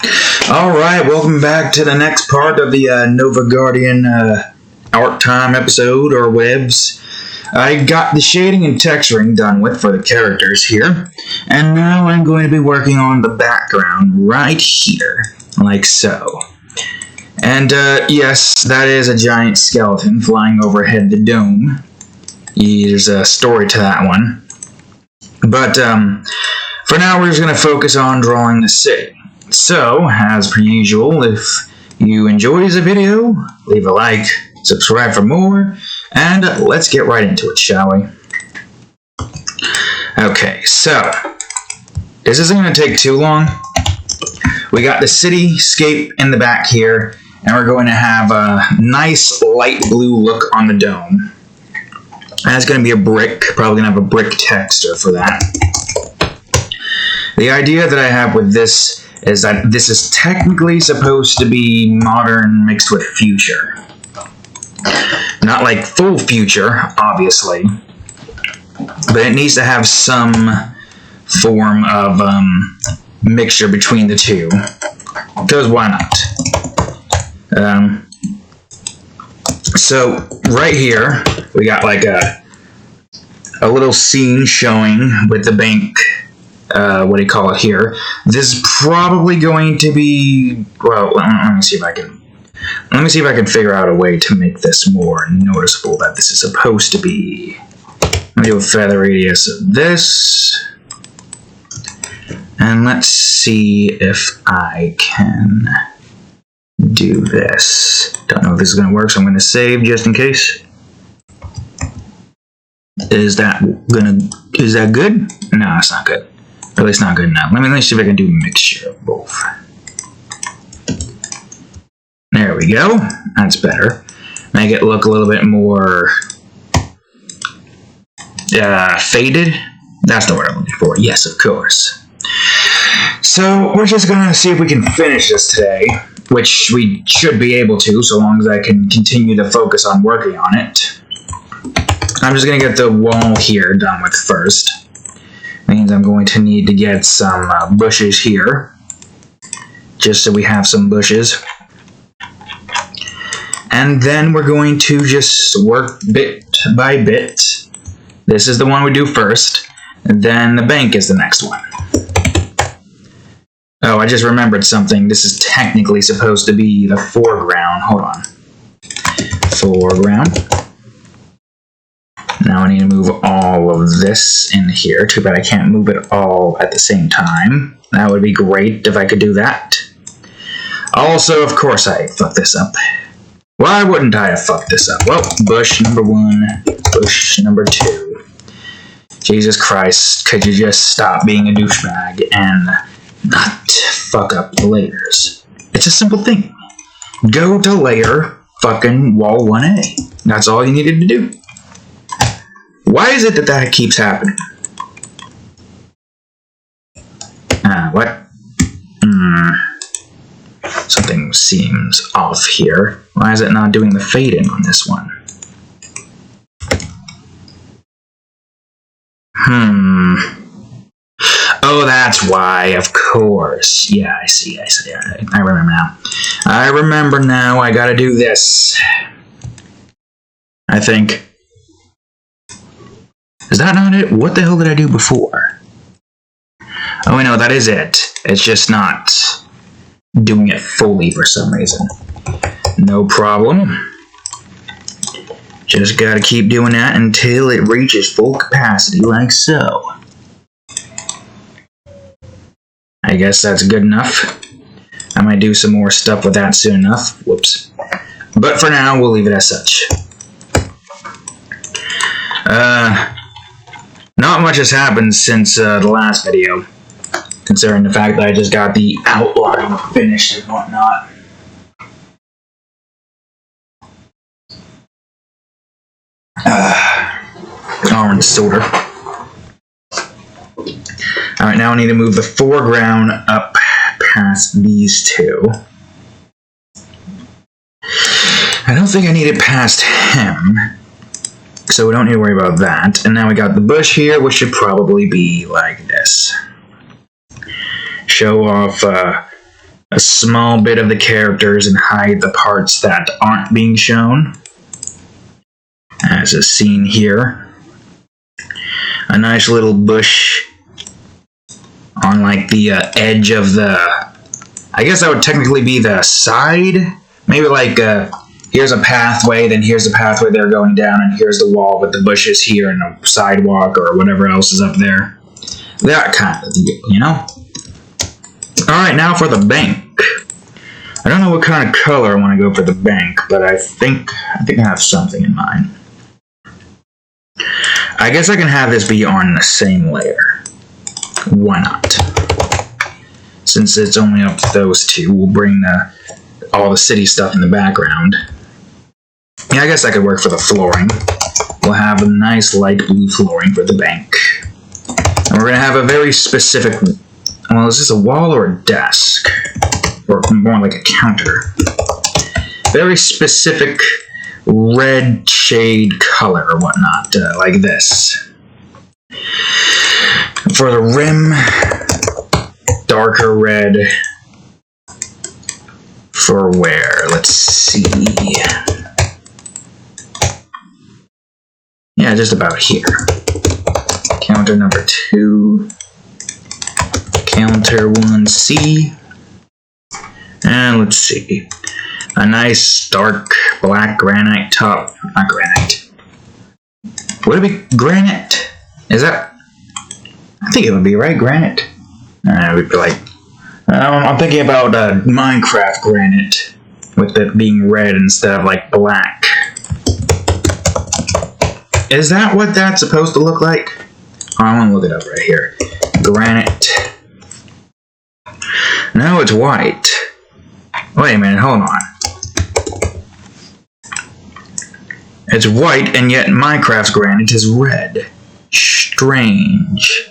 Alright, welcome back to the next part of the Nova Guardian Art Time episode, or webs. I got the shading and texturing done with for the characters here, and now I'm going to be working on the background right here, like so. And yes, that is a giant skeleton flying overhead the dome. There's a story to that one. But for now we're just going to focus on drawing the city. So, as per usual, if you enjoy the video, leave a like, subscribe for more, and let's get right into it, shall we? Okay, so, this isn't going to take too long. We got the cityscape in the back here, and we're going to have a nice light blue look on the dome. And it's going to be a brick, probably going to have a brick texture for that. The idea that I have with this is that this is technically supposed to be modern mixed with future. Not like full future, obviously, but it needs to have some form of mixture between the two, because why not? So right here we got like a little scene showing with the bank. What do you call it here? This is probably going to be, well, let me see if I can figure out a way to make this more noticeable that this is supposed to be. Let me do a feather radius of this, and let's see if I can do this. Don't know if this is going to work, so I'm going to save just in case. Is that good? No, it's not good. Or at least not good enough. Let me see if I can do a mixture of both. There we go. That's better. Make it look a little bit more faded. That's the word I'm looking for. Yes, of course. So we're just gonna see if we can finish this today, which we should be able to, so long as I can continue to focus on working on it. I'm just gonna get the wall here done with first. Means I'm going to need to get some bushes here, just so we have some bushes. And then we're going to just work bit by bit. This is the one we do first, and then the bank is the next one. Oh, I just remembered something. This is technically supposed to be the foreground. Hold on. Foreground. Now I need to move all of this in here. Too bad I can't move it all at the same time. That would be great if I could do that. Also, of course, I fucked this up. Why wouldn't I have fucked this up? Well, bush number 1, bush number 2. Jesus Christ, could you just stop being a douchebag and not fuck up the layers? It's a simple thing. Go to layer fucking wall 1A. That's all you needed to do. Why is it that keeps happening? What? Something seems off here. Why is it not doing the fading on this one? Oh, that's why, of course. Yeah, I see. I remember now. I remember now. I gotta do this. I think. Is that not it? What the hell did I do before? Oh, I know, that is it. It's just not doing it fully for some reason. No problem. Just gotta keep doing that until it reaches full capacity, like so. I guess that's good enough. I might do some more stuff with that soon enough. Whoops. But for now, we'll leave it as such. Not much has happened since the last video, considering the fact that I just got the outline finished and whatnot. Orange soda. Alright, now I need to move the foreground up past these two. I don't think I need it past him, so we don't need to worry about that. And now we got the bush here, which should probably be like this. Show off a small bit of the characters and hide the parts that aren't being shown. As is seen here. A nice little bush on like the edge of the, I guess that would technically be the side. Maybe like here's a pathway, then here's the pathway they're going down, and here's the wall with the bushes here and a sidewalk or whatever else is up there. That kind of deal, you know? Alright, now for the bank. I don't know what kind of color I want to go for the bank, but I think I have something in mind. I guess I can have this be on the same layer. Why not? Since it's only up to those two, we'll bring all the city stuff in the background. Yeah, I guess that could work for the flooring. We'll have a nice light blue flooring for the bank. And we're going to have a very specific... Well, is this a wall or a desk? Or more like a counter. Very specific red shade color or whatnot, like this. For the rim, darker red. For where? Let's see. Yeah, just about here. Counter number 2. Counter 1C. And let's see. A nice dark black granite top. Not granite. Would it be granite? Is that... I think it would be, right? Granite? It would be like... I'm thinking about Minecraft granite. With it being red instead of like black. Is that what that's supposed to look like? Oh, I want to look it up right here. Granite. No, it's white. Wait a minute, hold on. It's white, and yet Minecraft's granite is red. Strange.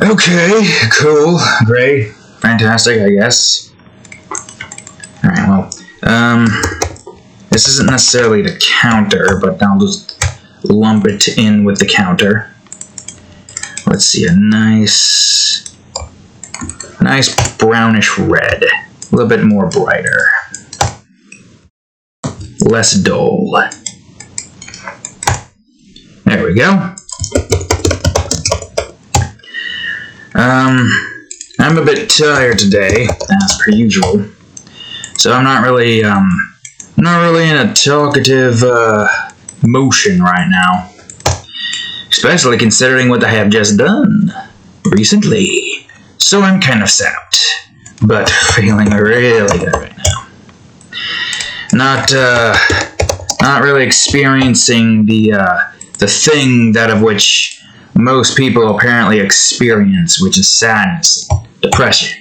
Okay, cool, great, fantastic, I guess. Alright, well, this isn't necessarily the counter, but I'll just lump it in with the counter. Let's see, a nice brownish red. A little bit more brighter. Less dull. There we go. I'm a bit tired today, as per usual. So I'm not really in a talkative motion right now. Especially considering what I have just done recently. So I'm kind of sapped, but feeling really good right now. Not really experiencing the thing that of which most people apparently experience, which is sadness, depression.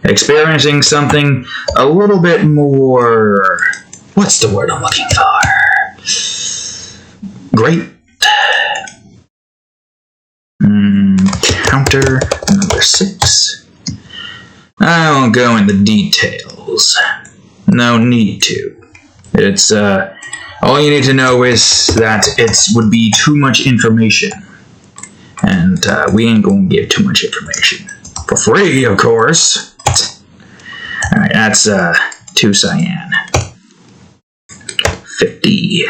Experiencing something a little bit more... What's the word I'm looking for? Great. Counter number 6. I won't go into details. No need to. It's, all you need to know is that it would be too much information. And, we ain't gonna give too much information. For free, of course. Alright, that's, 2 cyan. 50.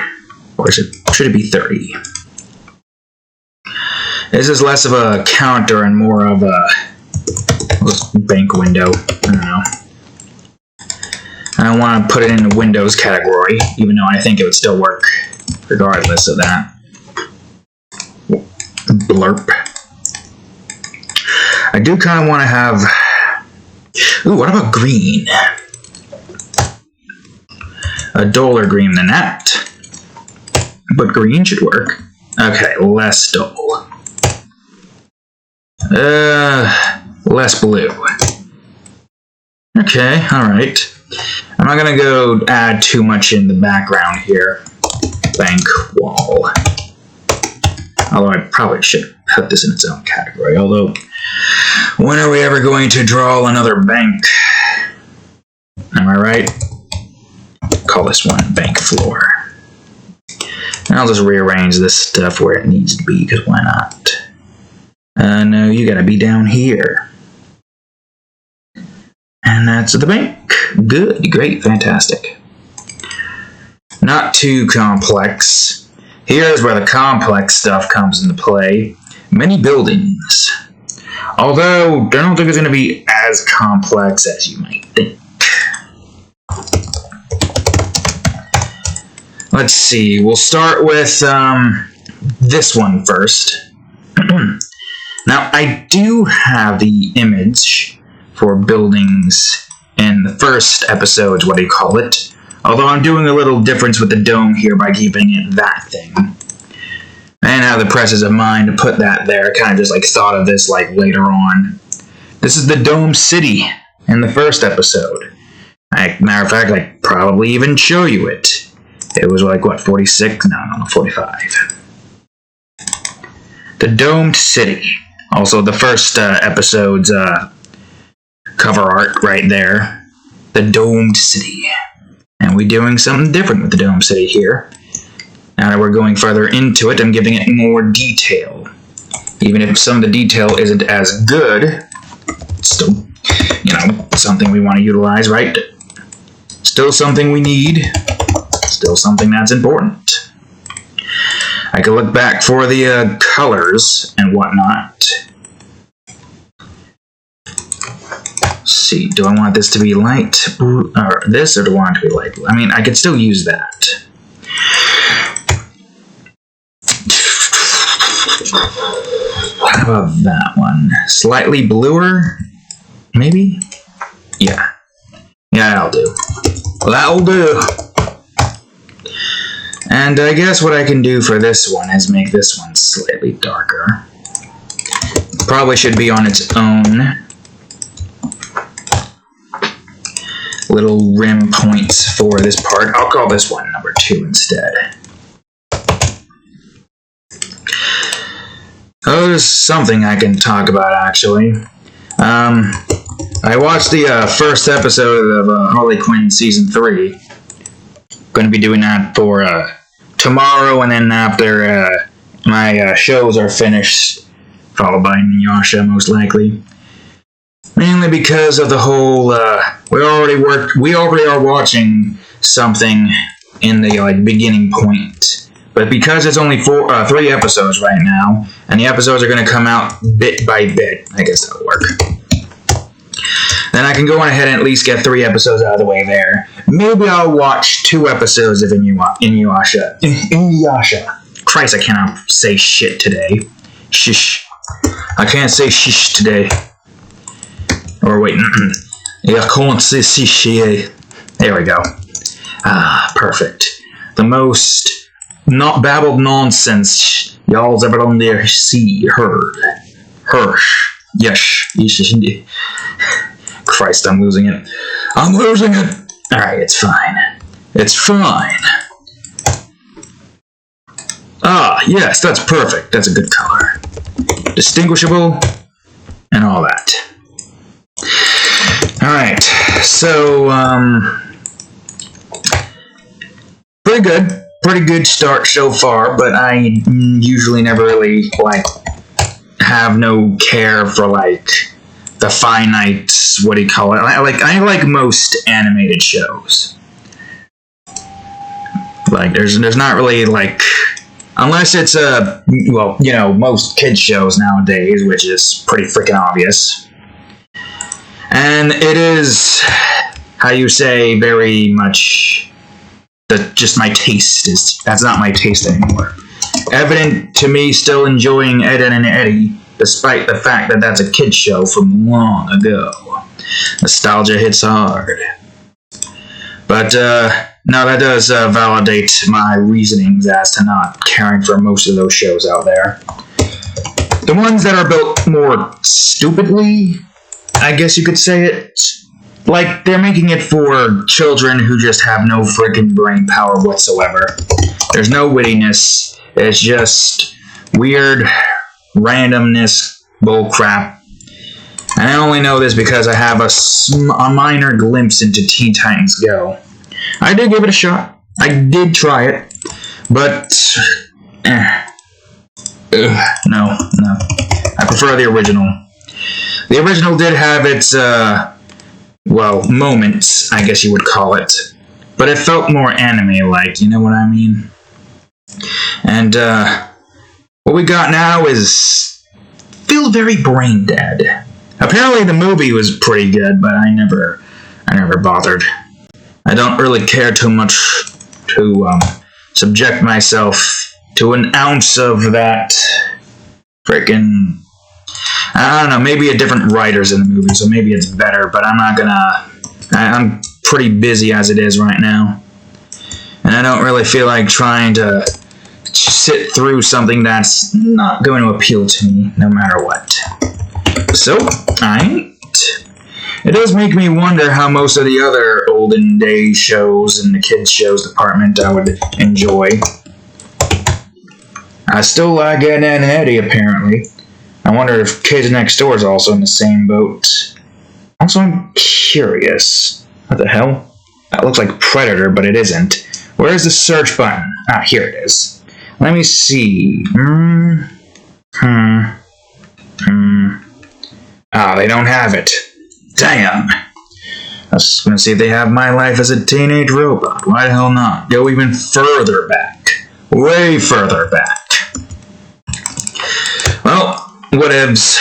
Or should it be 30? This is less of a counter and more of a bank window. I don't know. I don't want to put it in the Windows category, even though I think it would still work regardless of that. Blurp. I do kind of want to have... Ooh, what about green? A duller green than that. But green should work. Okay, less dull. Less blue. Okay, alright. I'm not gonna go add too much in the background here. Bank wall. Although I probably should put this in its own category. Although, when are we ever going to draw another bank? Am I right? Call this one bank floor. And I'll just rearrange this stuff where it needs to be, because why not? No, you gotta be down here. And that's the bank. Good, great, fantastic. Not too complex. Here's where the complex stuff comes into play. Many buildings. Although, I don't think it's going to be as complex as you might think. Let's see, we'll start with this one first. Now, I do have the image for buildings in the first episode, what do you call it? Although I'm doing a little difference with the dome here by keeping it that thing. And how the presses of mind to put that there. I kind of just like thought of this like later on. This is the Dome City in the first episode. Matter of fact, I probably even show you it. It was like, what, 46? No, 45. The Domed City. Also, the first episode's cover art right there. The Domed City. And we're doing something different with the Dome City here. Now that we're going further into it, I'm giving it more detail. Even if some of the detail isn't as good, it's still, something we want to utilize, right? Still something we need. Still something that's important. I can look back for the colors and whatnot. Let's see, do I want this to be light blue, or this, or do I want it to be light blue? I mean, I could still use that. How about that one? Slightly bluer? Maybe? Yeah. Yeah, that'll do. That'll do. And I guess what I can do for this one is make this one slightly darker. Probably should be on its own. Little rim points for this part. I'll call this one number 2 instead. Oh, there's something I can talk about, actually. I watched the first episode of Harley Quinn Season 3. Going to be doing that for tomorrow, and then after my shows are finished, followed by Nyasha, most likely. Mainly because of the whole, we already are watching something in the beginning point. But because it's only 3 episodes right now, and the episodes are going to come out bit by bit, I guess that'll work. Then I can go on ahead and at least get 3 episodes out of the way there. Maybe I'll watch 2 episodes of Inuyasha. Inuyasha. Christ, I cannot say shit today. Shish. I can't say shish today. Or wait, I can't say shish. There we go. Ah, perfect. The most not babbled nonsense y'all's ever on there heard. Hirsch. Yes. Christ, I'm losing it. I'm losing it! Alright, it's fine. It's fine. Ah, yes, that's perfect. That's a good color. Distinguishable, and all that. Alright, so, pretty good. Pretty good start so far, but I usually never really, have no care for, the finite, what do you call it? I like most animated shows. There's not really, unless it's most kids shows nowadays, which is pretty freaking obvious. And it is, how you say, very much, just my taste is, that's not my taste anymore. Evident to me still enjoying Ed, Edd and Eddy, despite the fact that that's a kid's show from long ago. Nostalgia hits hard. But, no, that does validate my reasonings as to not caring for most of those shows out there. The ones that are built more stupidly, I guess you could say it, they're making it for children who just have no freaking brain power whatsoever. There's no wittiness. It's just weird randomness, bullcrap. And I only know this because I have a minor glimpse into Teen Titans Go. I did give it a shot. I did try it. But, no. I prefer the original. The original did have its, well, moments, I guess you would call it. But it felt more anime-like, you know what I mean? And, what we got now is feel very brain dead. Apparently the movie was pretty good, but I never bothered. I don't really care too much to, subject myself to an ounce of that frickin'... I don't know, maybe a different writer's in the movie, so maybe it's better, but I'm not gonna... I'm pretty busy as it is right now. And I don't really feel like trying to sit through something that's not going to appeal to me, no matter what. So, I ain't. It does make me wonder how most of the other olden day shows in the kids' shows department I would enjoy. I still like Ed, Edd and Eddy, apparently. I wonder if Kids Next Door is also in the same boat. Also, I'm curious. What the hell? That looks like Predator, but it isn't. Where's the search button? Ah, here it is. Let me see. Ah, they don't have it. Damn. I was gonna see if they have my life as a teenage robot. Why the hell not? Go even further back. Way further back. Well, whatevs.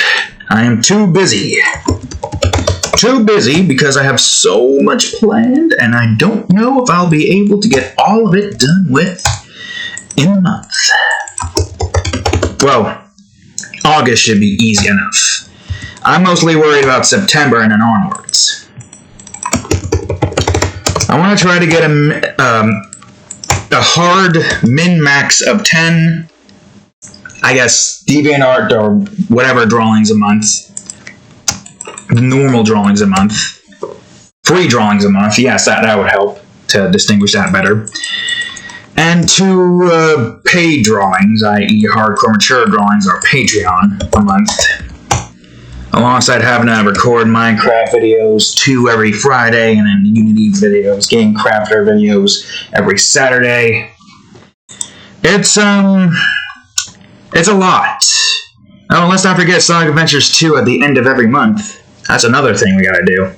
I am too busy. Too busy because I have so much planned, and I don't know if I'll be able to get all of it done with in a month. Well, August should be easy enough. I'm mostly worried about September and then onwards. I want to try to get a hard min-max of 10, I guess, DeviantArt or whatever drawings a month. Normal drawings a month. Free drawings a month. Yes, that would help to distinguish that better. And 2 paid drawings, i.e. hardcore mature drawings or Patreon a month. Alongside having to record Minecraft videos 2 every Friday, and then Unity videos, Game Crafter videos every Saturday. It's a lot. Oh, let's not forget Sonic Adventures 2 at the end of every month. That's another thing we gotta do.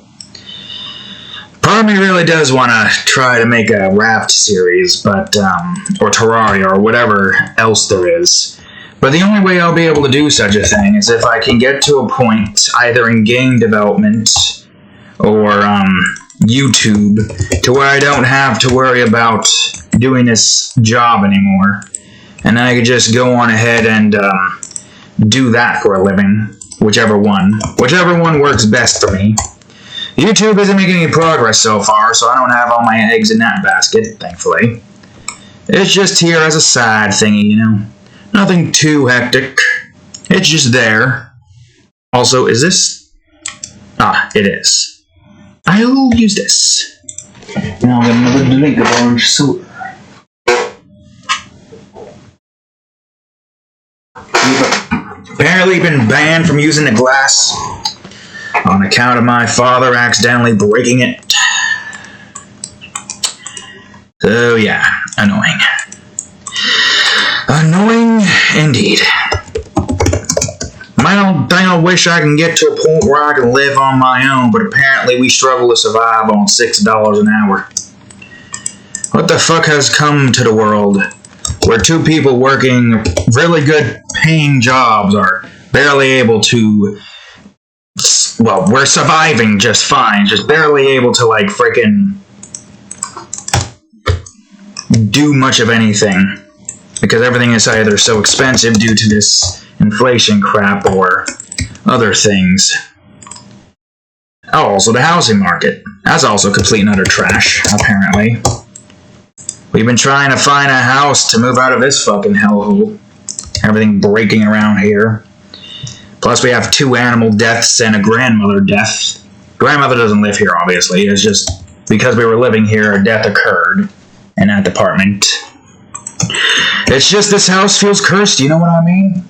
Part of me really does want to try to make a raft series, but, or Terraria, or whatever else there is. But the only way I'll be able to do such a thing is if I can get to a point, either in game development, or, YouTube, to where I don't have to worry about doing this job anymore. And I could just go on ahead and, do that for a living. Whichever one works best for me. YouTube isn't making any progress so far, so I don't have all my eggs in that basket, thankfully. It's just here as a side thingy, you know. Nothing too hectic. It's just there. Also, is this? Ah, it is. I'll use this. Now I'll get another drink of orange soda. Apparently been banned from using the glass on account of my father accidentally breaking it. So yeah, annoying. Annoying indeed. I wish I can get to a point where I can live on my own, but apparently we struggle to survive on $6 an hour. What the fuck has come to the world where 2 people working really good paying jobs are barely able to, well, we're surviving just fine, just barely able to, like, frickin' do much of anything. Because everything is either so expensive due to this inflation crap or other things. Oh, also the housing market. That's also complete and utter trash, apparently. We've been trying to find a house to move out of this fucking hellhole. Everything breaking around here. Plus we have 2 animal deaths and a grandmother death. Grandmother doesn't live here, obviously. It's just because we were living here, a death occurred in that department. It's just this house feels cursed, you know what I mean?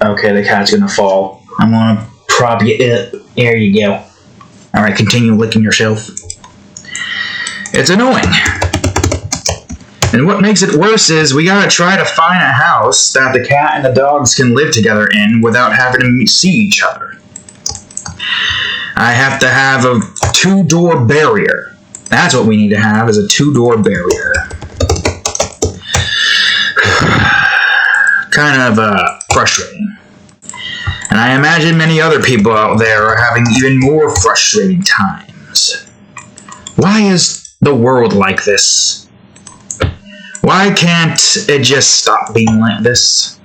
Okay, the cat's gonna fall. I'm gonna prop you up. There you go. Alright, continue licking yourself. It's annoying. And what makes it worse is we gotta try to find a house that the cat and the dogs can live together in without having to see each other. I have to have 2-door barrier. That's what we need to have, is a 2-door barrier. Kind of frustrating. And I imagine many other people out there are having even more frustrating times. Why is the world like this? Why can't it just stop being like this?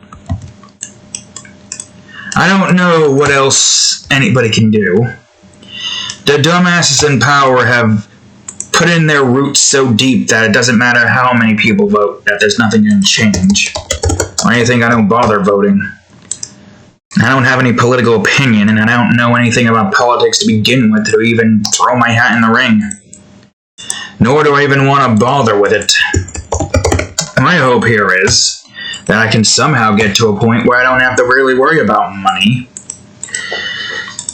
I don't know what else anybody can do. The dumbasses in power have put in their roots so deep that it doesn't matter how many people vote, that there's nothing going to change. Why do you think I don't bother voting? I don't have any political opinion, and I don't know anything about politics to begin with to even throw my hat in the ring. Nor do I even want to bother with it. My hope here is that I can somehow get to a point where I don't have to really worry about money,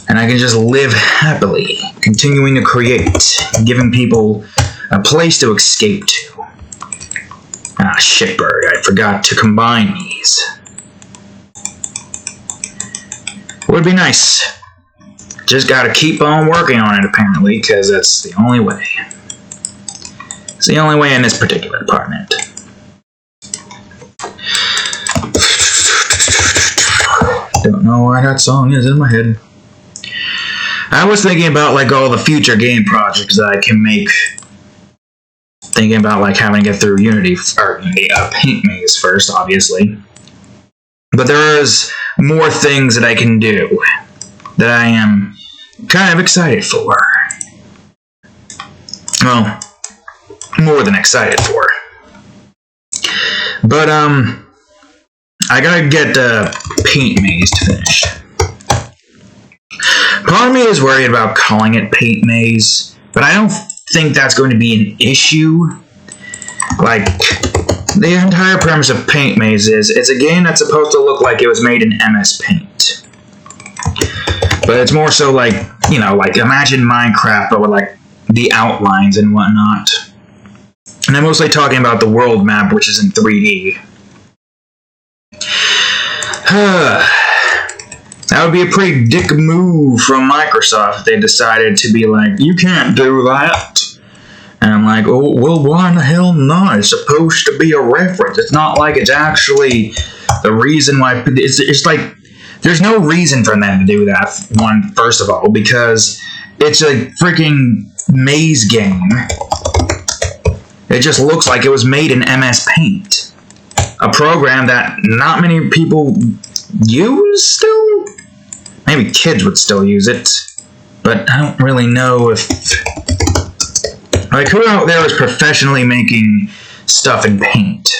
and I can just live happily, continuing to create, giving people a place to escape to. Ah, shitbird, I forgot to combine these. Would be nice. Just gotta keep on working on it, apparently, because that's the only way. It's the only way in this particular department. Don't know why that song is in my head. I was thinking about, like, all the future game projects that I can make. Thinking about, like, having to get through Paint Maze first, obviously. But there is more things that I can do that I am kind of excited for. Well, more than excited for. But, I gotta get the Paint Maze finished. Part of me is worried about calling it Paint Maze, but I don't think that's going to be an issue. Like, the entire premise of Paint Maze is, it's a game that's supposed to look like it was made in MS Paint. But it's more so like, you know, like, imagine Minecraft, but with, like, the outlines and whatnot. And I'm mostly talking about the world map, which is in 3D. That would be a pretty dick move from Microsoft if they decided to be like, you can't do that. And I'm like, oh, well, why in the hell not? It's supposed to be a reference. It's not like it's actually the reason why. It's like, there's no reason for them to do that, first of all, because it's a freaking maze game. It just looks like it was made in MS Paint. A program that not many people use still? Maybe kids would still use it. But I don't really know if... Like, who out there is professionally making stuff in Paint?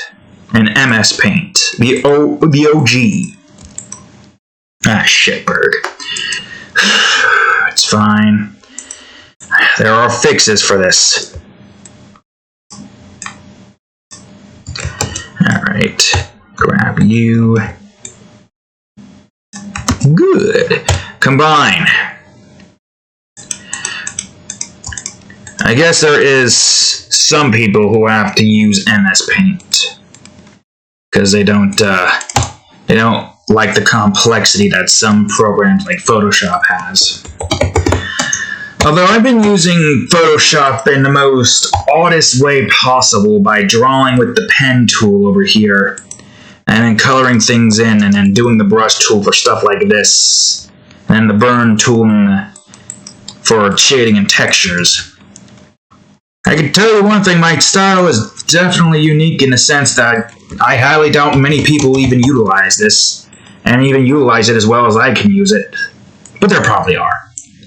In MS Paint? The OG. Ah, shitbird. It's fine. There are fixes for this. Alright. Grab you. Good. Combine. I guess there is some people who have to use MS Paint because they don't like the complexity that some programs like Photoshop has. Although I've been using Photoshop in the most oddest way possible by drawing with the pen tool over here and then coloring things in and then doing the brush tool for stuff like this and the burn tool for shading and textures. I can tell you one thing, my style is definitely unique in the sense that I highly doubt many people even utilize this, and even utilize it as well as I can use it. But there probably are.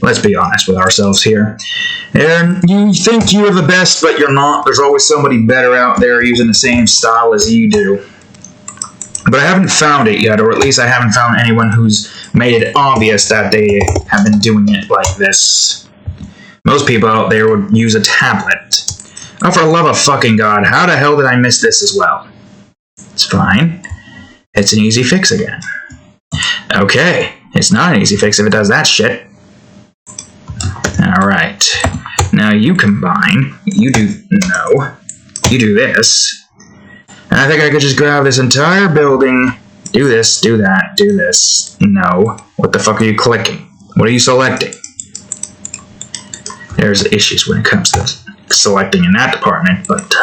Let's be honest with ourselves here. And you think you're the best, but you're not. There's always somebody better out there using the same style as you do. But I haven't found it yet, or at least I haven't found anyone who's made it obvious that they have been doing it like this. Most people out there would use a tablet. Oh, for the love of fucking God, how the hell did I miss this as well? It's fine. It's an easy fix again. Okay, it's not an easy fix if it does that shit. Alright. Now you combine. You do... No. You do this. And I think I could just grab this entire building. Do this, do that, do this. No. What the fuck are you clicking? What are you selecting? there's issues when it comes to selecting in that department, but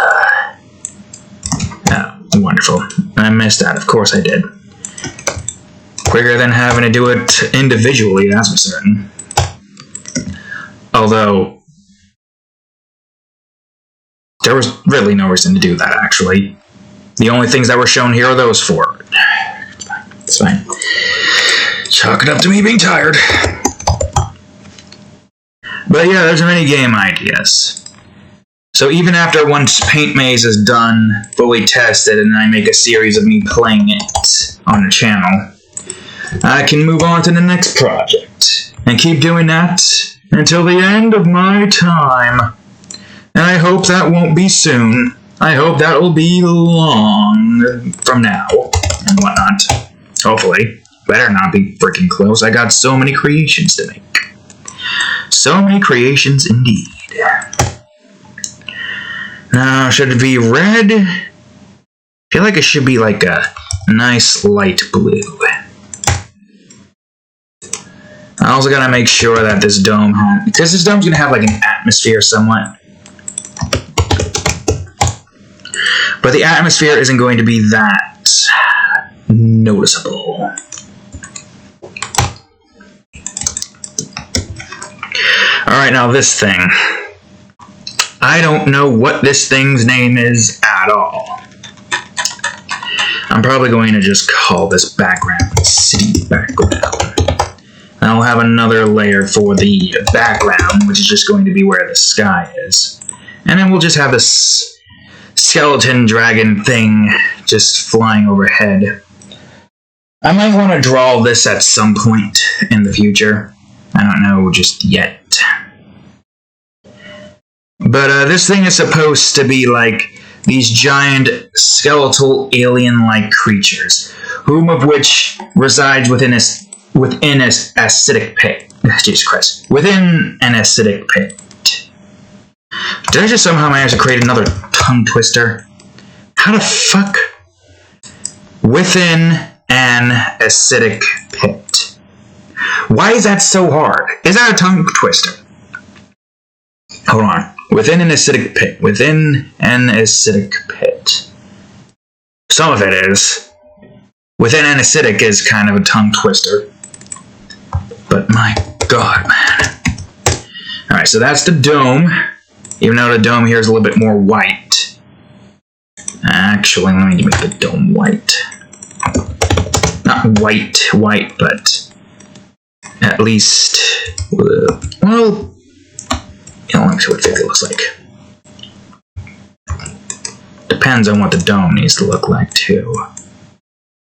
wonderful. I missed that, of course I did. Quicker than having to do it individually, that's for certain. Although, there was really no reason to do that, actually. The only things that were shown here are those four. It's fine. Chalk it up to me being tired. But yeah, there's many game ideas. So even after once Paint Maze is done, fully tested, and I make a series of me playing it on the channel, I can move on to the next project, and keep doing that until the end of my time. And I hope that won't be soon. I hope that will be long from now, and whatnot. Hopefully. Better not be freaking close. I got so many creations to make. So many creations indeed. Now, should it be red? I feel like it should be like a nice light blue. I also gotta make sure that this dome has, because this dome's gonna have like an atmosphere somewhat. But the atmosphere isn't going to be that noticeable. Alright, now this thing. I don't know what this thing's name is at all. I'm probably going to just call this background city background. I'll have another layer for the background, which is just going to be where the sky is. And then we'll just have this skeleton dragon thing just flying overhead. I might want to draw this at some point in the future. I don't know just yet. But this thing is supposed to be like these giant skeletal alien-like creatures, whom of which resides within an acidic pit. Jesus Christ. Within an acidic pit. Did I just somehow manage to create another tongue twister? How the fuck? Within an acidic pit. Why is that so hard? Is that a tongue twister? Hold on. Within an acidic pit. Within an acidic pit. Some of it is. Within an acidic is kind of a tongue twister. But my god, man. Alright, so that's the dome. Even though the dome here is a little bit more white. Actually, let me make the dome white. Not white, but at least, well, let me see what 50 looks like. Depends on what the dome needs to look like, too.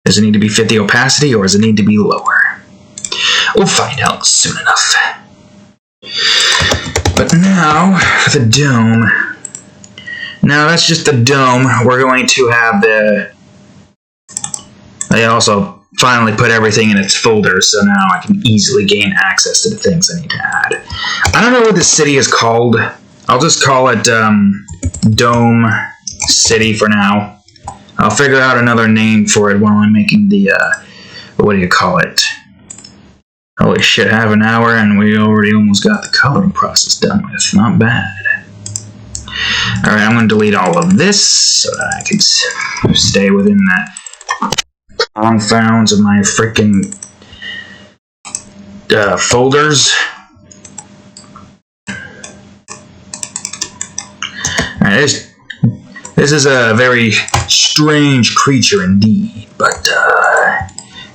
Does it need to be 50 opacity, or does it need to be lower? We'll find out soon enough. But now, for the dome. Now, that's just the dome. We're going to have the... I also finally put everything in its folder, so now I can easily gain access to the things I need to add. I don't know what this city is called. I'll just call it Dome City for now. I'll figure out another name for it while I'm making the, what do you call it? Holy shit, half an hour and we already almost got the coloring process done with. Not bad. Alright, I'm going to delete all of this so that I can stay within that confines of my freaking folders. Alright, this is a very strange creature indeed, but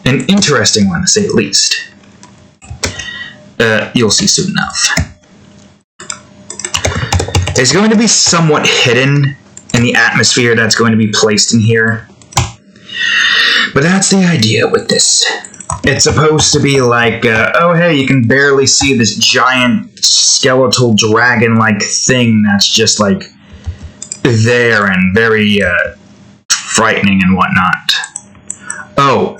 an interesting one to say the least. You'll see soon enough. It's going to be somewhat hidden in the atmosphere that's going to be placed in here. But that's the idea with this. It's supposed to be like, oh hey, you can barely see this giant skeletal dragon-like thing that's just like there and very frightening and whatnot. Oh.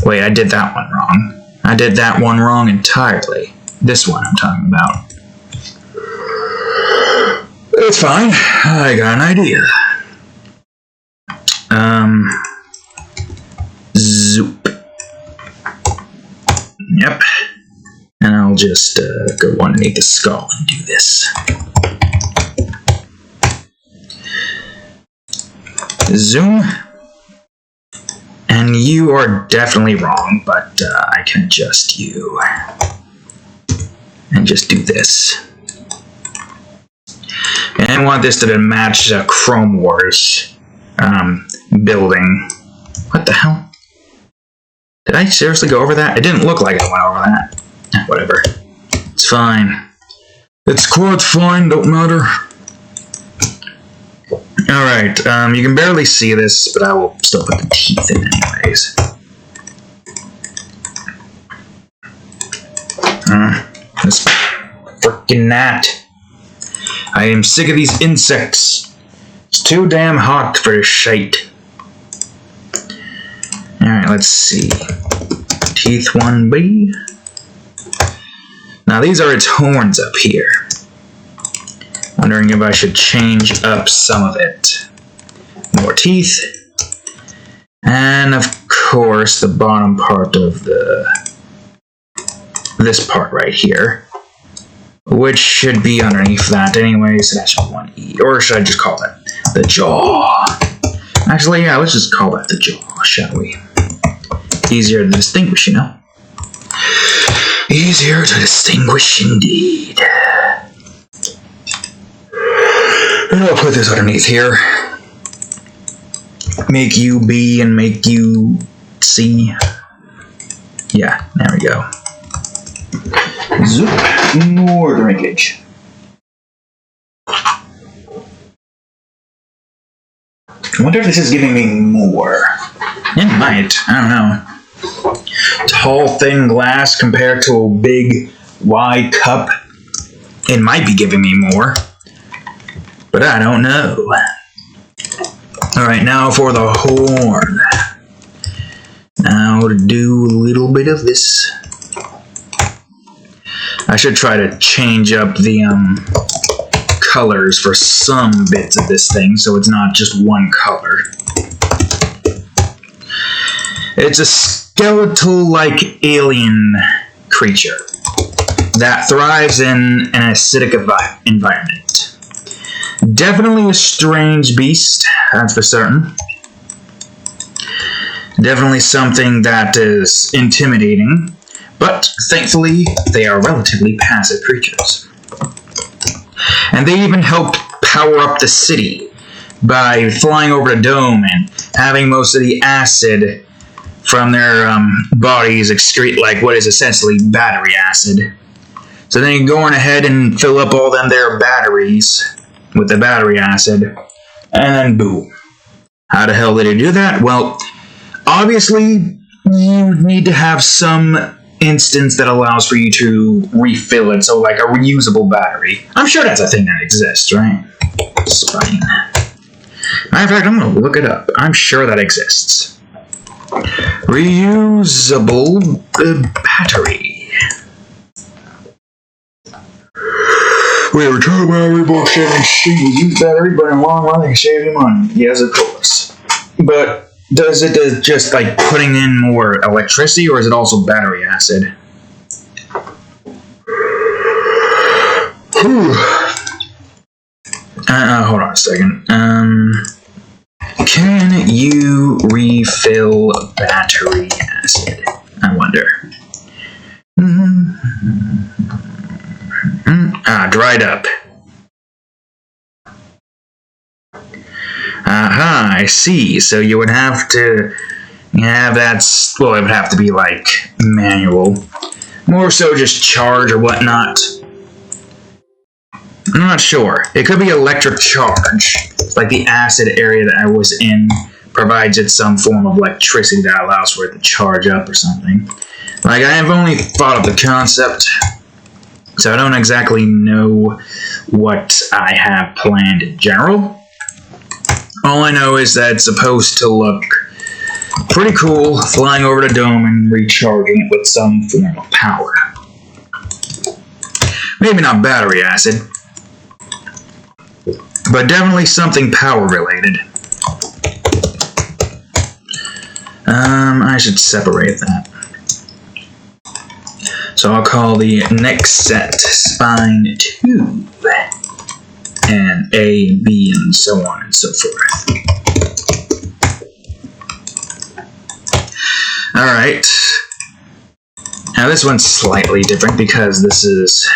Wait, I did that one wrong. I did that one wrong entirely. This one I'm talking about. It's fine. I got an idea. Zoop. Yep. And I'll I'll just go underneath the skull and do this. Zoom. And you are definitely wrong, but I can adjust you. And just do this. And I want this to match Chrome Wars building. What the hell? Did I seriously go over that? It didn't look like I went over that. Whatever. It's fine. It's quite fine, don't matter. Alright, you can barely see this, but I will still put the teeth in anyways. This freaking gnat. I am sick of these insects. It's too damn hot for this shite. Alright, let's see. Teeth 1B. Now these are its horns up here. Wondering if I should change up some of it. More teeth. And of course the bottom part of this part right here. Which should be underneath that anyway, so that should be 1E. Or should I just call it the jaw? Actually, yeah, let's just call that the jaw, shall we? Easier to distinguish, you know? Easier to distinguish indeed. And I'll put this underneath here. Make you B and make you C. Yeah, there we go. Zoop. More drinkage. I wonder if this is giving me more. It might. I don't know. Tall, thin glass compared to a big, wide cup. It might be giving me more. But I don't know. Alright, now for the horn. Now to do a little bit of this. I should try to change up the colors for some bits of this thing so it's not just one color. It's a skeletal-like alien creature that thrives in an acidic environment. Definitely a strange beast, that's for certain. Definitely something that is intimidating, but thankfully they are relatively passive creatures. And they even help power up the city by flying over the dome and having most of the acid from their bodies excrete like what is essentially battery acid. So then you go on ahead and fill up all their batteries with the battery acid, and then boom. How the hell did he do that? Well, obviously you need to have some instance that allows for you to refill it, so like a reusable battery. I'm sure that's a thing that exists, right? It's fine. Matter of fact, I'm gonna look it up. I'm sure that exists. Reusable battery. We were talking about rebullshit and use battery, but in the long run, they can save you money. Yes, of course. But does it just like putting in more electricity, or is it also battery acid? Hold on a second. Can you refill battery acid? I wonder. Dried up. Aha, I see. So you would have to have that, well, it would have to be like manual. More so just charge or whatnot. I'm not sure. It could be electric charge. Like the acid area that I was in provides it some form of electricity that allows for it to charge up or something. Like, I have only thought of the concept, so I don't exactly know what I have planned in general. All I know is that it's supposed to look pretty cool, flying over the dome and recharging it with some form of power. Maybe not battery acid, but definitely something power related. I should separate that. So I'll call the next set spine 2, and A, B, and so on and so forth. Alright. Now this one's slightly different because this is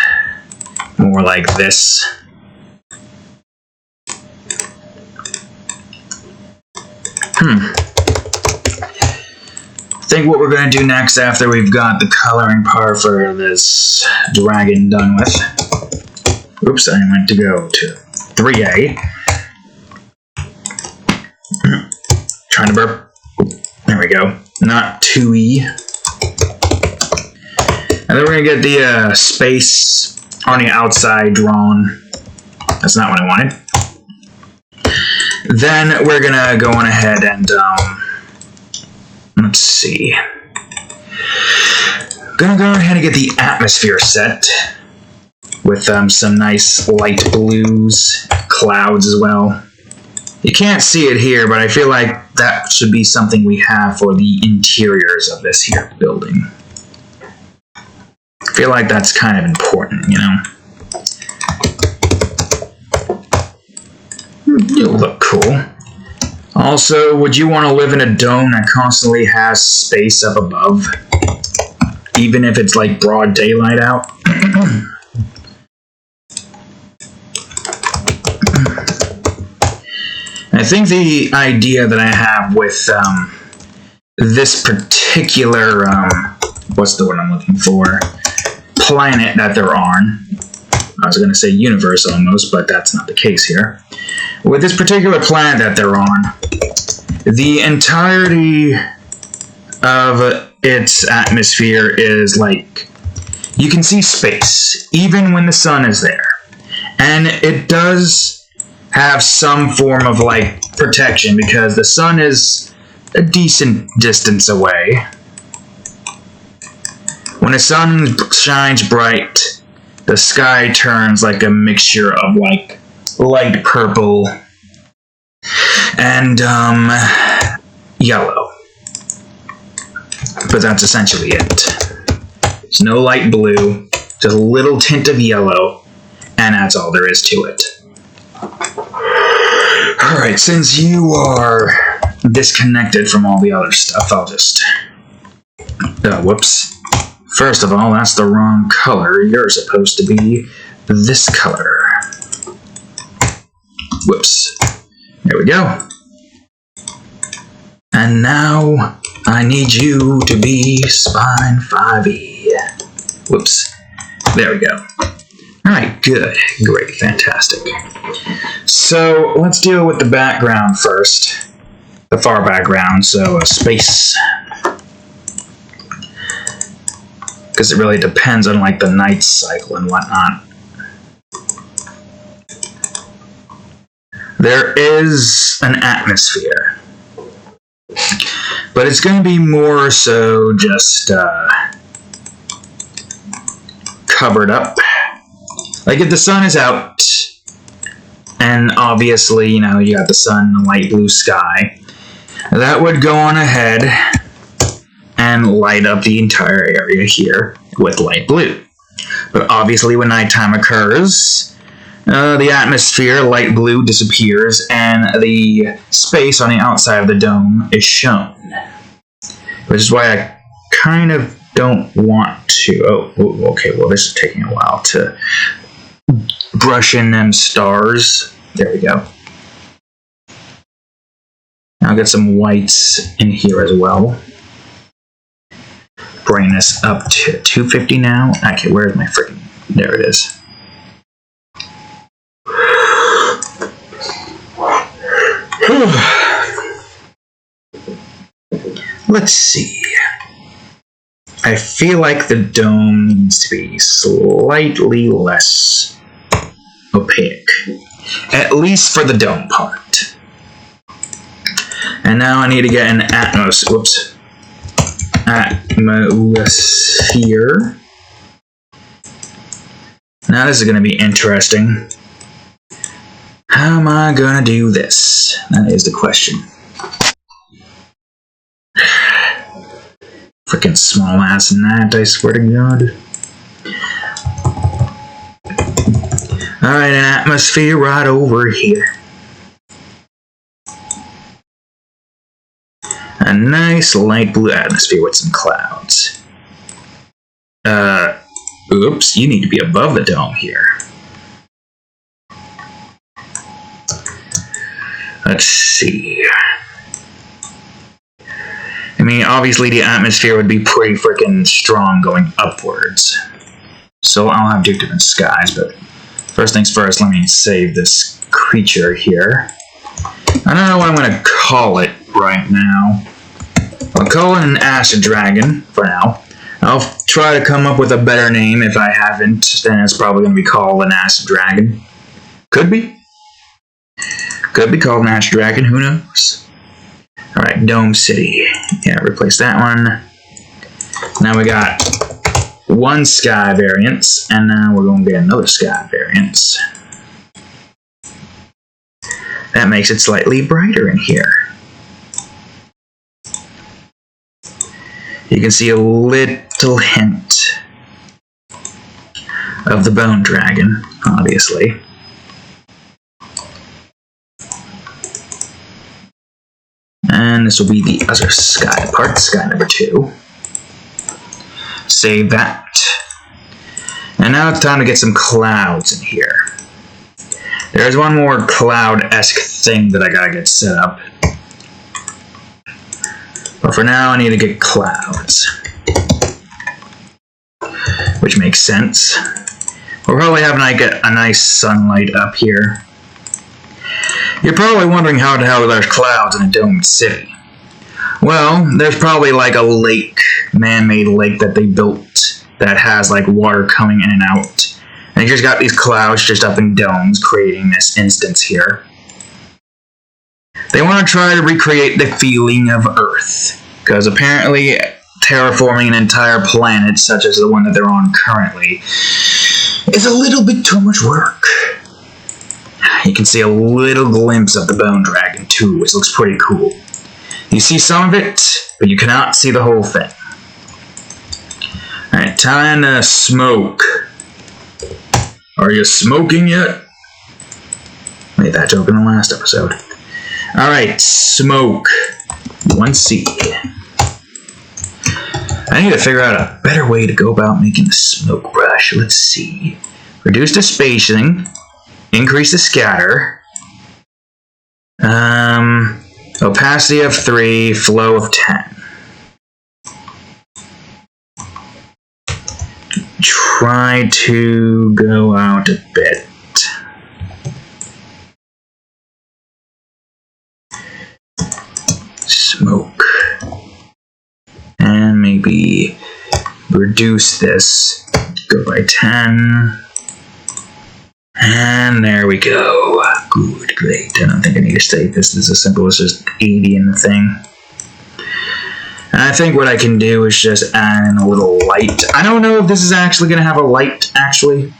more like this. I think what we're going to do next after we've got the coloring part for this dragon done with. Oops, I meant to go to 3A. Trying to burp. There we go. Not 2E. And then we're going to get the space on the outside drawn. That's not what I wanted. Then we're going to go on ahead and, let's see. Gonna go ahead and get the atmosphere set with some nice light blues, clouds as well. You can't see it here, but I feel like that should be something we have for the interiors of this here building. I feel like that's kind of important, you know? It'll look cool. Also, would you want to live in a dome that constantly has space up above? Even if it's like broad daylight out? I think the idea that I have with this particular, what's the word I'm looking for? Planet that they're on. I was going to say universe almost, but that's not the case here. With this particular planet that they're on, the entirety of its atmosphere is like, you can see space, even when the sun is there. And it does have some form of like protection, because the sun is a decent distance away. When the sun shines bright, the sky turns like a mixture of like light purple and yellow. But that's essentially it. There's no light blue, just a little tint of yellow, and that's all there is to it. Alright, since you are disconnected from all the other stuff, I'll just... whoops. First of all, that's the wrong color. You're supposed to be this color. Whoops. There we go. And now I need you to be spine 5E. Whoops. There we go. Alright, good. Great. Fantastic. So, let's deal with the background first. The far background, so space. Because it really depends on like the night cycle and whatnot. There is an atmosphere, but it's going to be more so just covered up. Like if the sun is out, and obviously, you know, you got the sun and the light blue sky, that would go on ahead and light up the entire area here with light blue. But obviously when nighttime occurs, the atmosphere, light blue, disappears, and the space on the outside of the dome is shown. Which is why I kind of don't want to... Oh, okay, well this is taking a while to brush in them stars. There we go. I'll get some whites in here as well. Bring this up to 250 now. Okay, where's my freaking... There it is. Let's see. I feel like the dome needs to be slightly less opaque. At least for the dome part. And now I need to get an atmosphere. Now this is going to be interesting. How am I going to do this? That is the question. Freaking small ass gnat, I swear to God. Alright, an atmosphere right over here. A nice light blue atmosphere with some clouds. Oops, you need to be above the dome here. Let's see. I mean, obviously the atmosphere would be pretty freaking strong going upwards. So I'll have two different skies, but first things first, let me save this creature here. I don't know what I'm going to call it right now. I'll call it an acid dragon for now. I'll try to come up with a better name. If I haven't, then it's probably going to be called an acid dragon. Could be. Could be called an acid dragon, who knows? Alright, Dome City. Yeah, replace that one. Now we got one sky variance, and now we're going to get another sky variance. That makes it slightly brighter in here. You can see a little hint of the bone dragon, obviously. And this will be the other sky part, sky number 2. Save that. And now it's time to get some clouds in here. There's one more cloud-esque thing that I gotta get set up. But for now, I need to get clouds. Which makes sense. We'll probably have like a nice sunlight up here. You're probably wondering how the hell there's clouds in a domed city. Well, there's probably like a lake, man-made lake that they built that has like water coming in and out. And you just got these clouds just up in domes creating this instance here. They want to try to recreate the feeling of Earth, because apparently terraforming an entire planet such as the one that they're on currently is a little bit too much work. You can see a little glimpse of the bone dragon too, which looks pretty cool. You see some of it, but you cannot see the whole thing. Alright, time to smoke. Are you smoking yet? Made that joke in the last episode. Alright, smoke. 1C. I need to figure out a better way to go about making the smoke brush. Let's see. Reduce the spacing. Increase the scatter. Opacity of 3. Flow of 10. Try to go out a bit. Smoke. And maybe reduce this. Go by 10. And there we go. Good, great. I don't think I need to save this. This is as simple as just 80 in the thing. And I think what I can do is just add in a little light. I don't know if this is actually going to have a light, actually.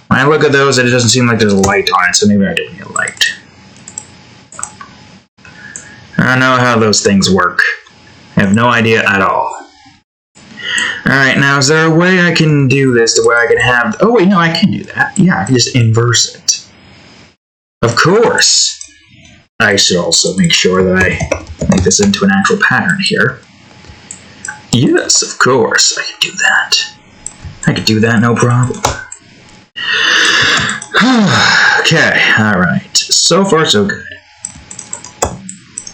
When I look at those, it doesn't seem like there's a light on it, so maybe I do need a light. I don't know how those things work. I have no idea at all. Alright, now is there a way I can do this to where I can have... Oh wait, no, I can do that. Yeah, I can just inverse it. Of course! I should also make sure that I make this into an actual pattern here. Yes, of course, I can do that. I can do that, no problem. Okay, alright. So far, so good.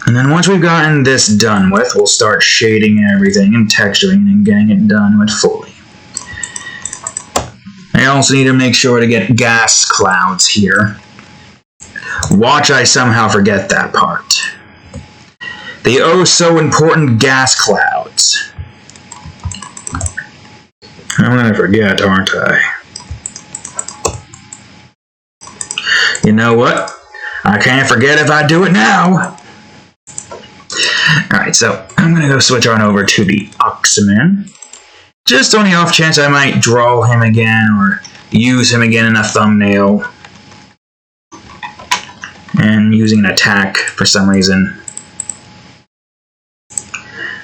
And then once we've gotten this done with, we'll start shading everything and texturing and getting it done with fully. I also need to make sure to get gas clouds here. Watch I somehow forget that part. The oh so important gas clouds. I'm gonna forget, aren't I? You know what? I can't forget if I do it now. Alright, so I'm going to go switch on over to the Oxyman. Just on the off chance I might draw him again or use him again in a thumbnail. And using an attack for some reason.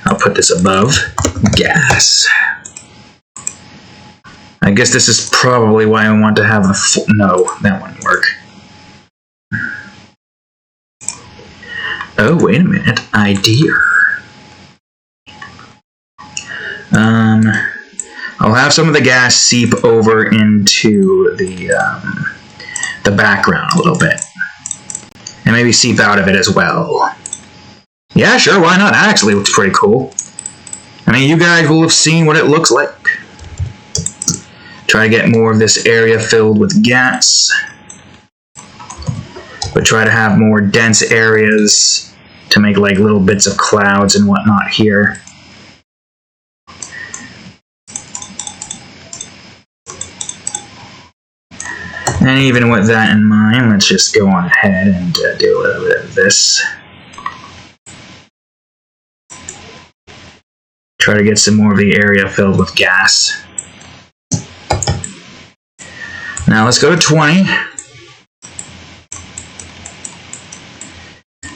I'll put this above gas. I guess this is probably why I want to have the no, that wouldn't work. Oh, wait a minute. Idea. I'll have some of the gas seep over into the background a little bit. And maybe seep out of it as well. Yeah, sure, why not? That actually looks pretty cool. I mean, you guys will have seen what it looks like. Try to get more of this area filled with gas. But try to have more dense areas to make like little bits of clouds and whatnot here. And even with that in mind, let's just go on ahead and do a little bit of this. Try to get some more of the area filled with gas. Now let's go to 20.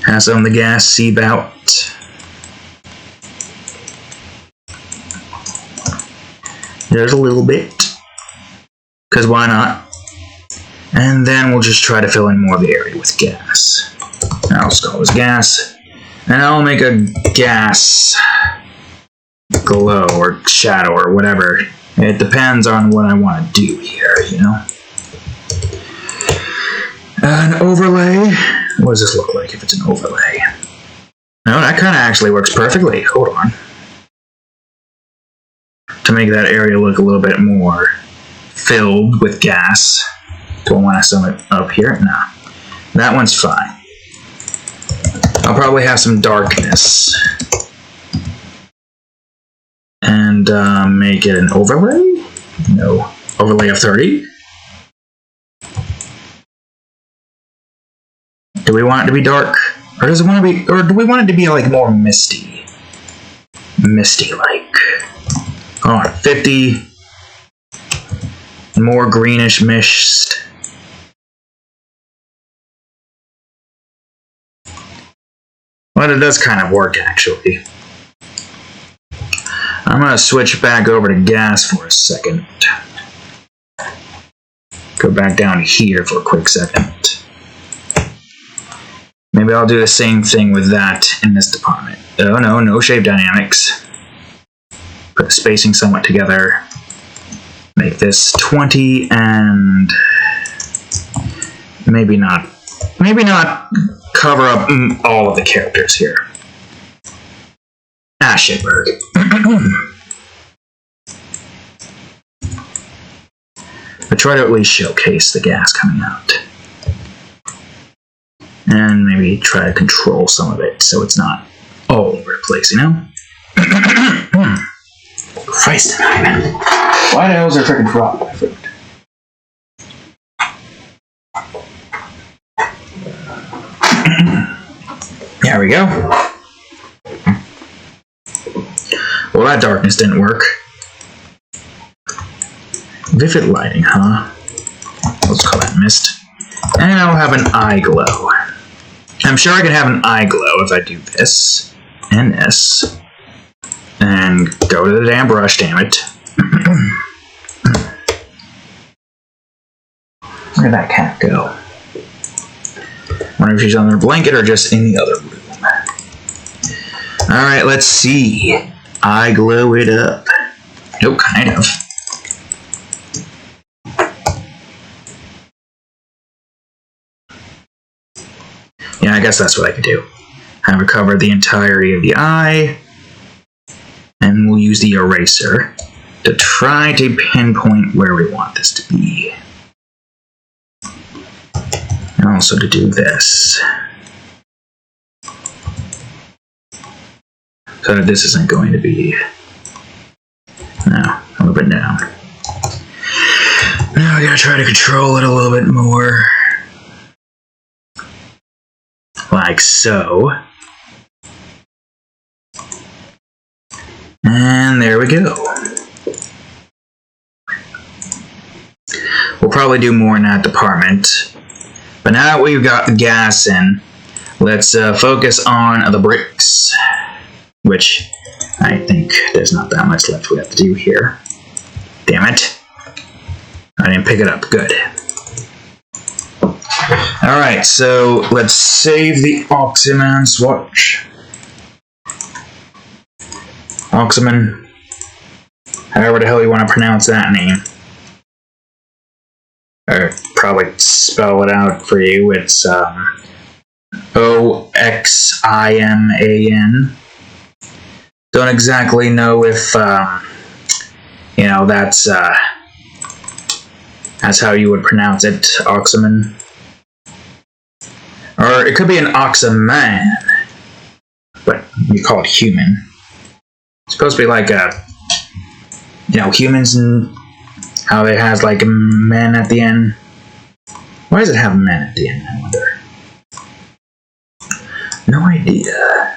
Have some of the gas seep out. There's a little bit. Because why not? And then we'll just try to fill in more of the area with gas. I'll just call this gas. And I'll make a gas glow or shadow or whatever. It depends on what I want to do here, you know? An overlay. What does this look like if it's an overlay? No, that kind of actually works perfectly. Hold on. To make that area look a little bit more filled with gas. Do I want to sum it up here? No. That one's fine. I'll probably have some darkness. And make it an overlay? No. Overlay of 30? Do we want it to be dark? Or does it want to be, or do we want it to be like more misty? Misty-like. Oh, 50. More greenish mist. Well, it does kind of work, actually. I'm going to switch back over to gas for a second. Go back down here for a quick second. Maybe I'll do the same thing with that in this department. Oh no, no shape dynamics. Put the spacing somewhat together. Make this 20 and maybe not cover up all of the characters here. Ah, shitberg. But try to at least showcase the gas coming out. And maybe try to control some of it so it's not all over the place, you know? Christ, man. Why the hell is there freaking frog in my food? There we go. Well, that darkness didn't work. Vivid lighting, huh? Let's call that mist. And I'll have an eye glow. I'm sure I can have an eye glow if I do this and this. And go to the damn brush, damn it. Where did that cat go? Wonder if she's on their blanket or just in the other room. Alright, let's see. Eye glow it up. Nope, kind of. Yeah, I guess that's what I could do. Have it cover the entirety of the eye. And we'll use the eraser to try to pinpoint where we want this to be. And also to do this. So that this isn't going to be... No, a little bit down. Now I gotta try to control it a little bit more. Like so. And there we go. We'll probably do more in that department. But now that we've got the gas in, let's focus on the bricks. Which I think there's not that much left we have to do here. Damn it. I didn't pick it up. Good. Alright, so let's save the Oxyman swatch. Oxyman. However the hell you want to pronounce that name. Or probably spell it out for you. It's Oxyman. Don't exactly know if you know that's how you would pronounce it, Oxyman. Or it could be an Oxyman, but you call it human. It's supposed to be like humans and how it has like a man at the end. Why does it have a man at the end, I wonder? No idea.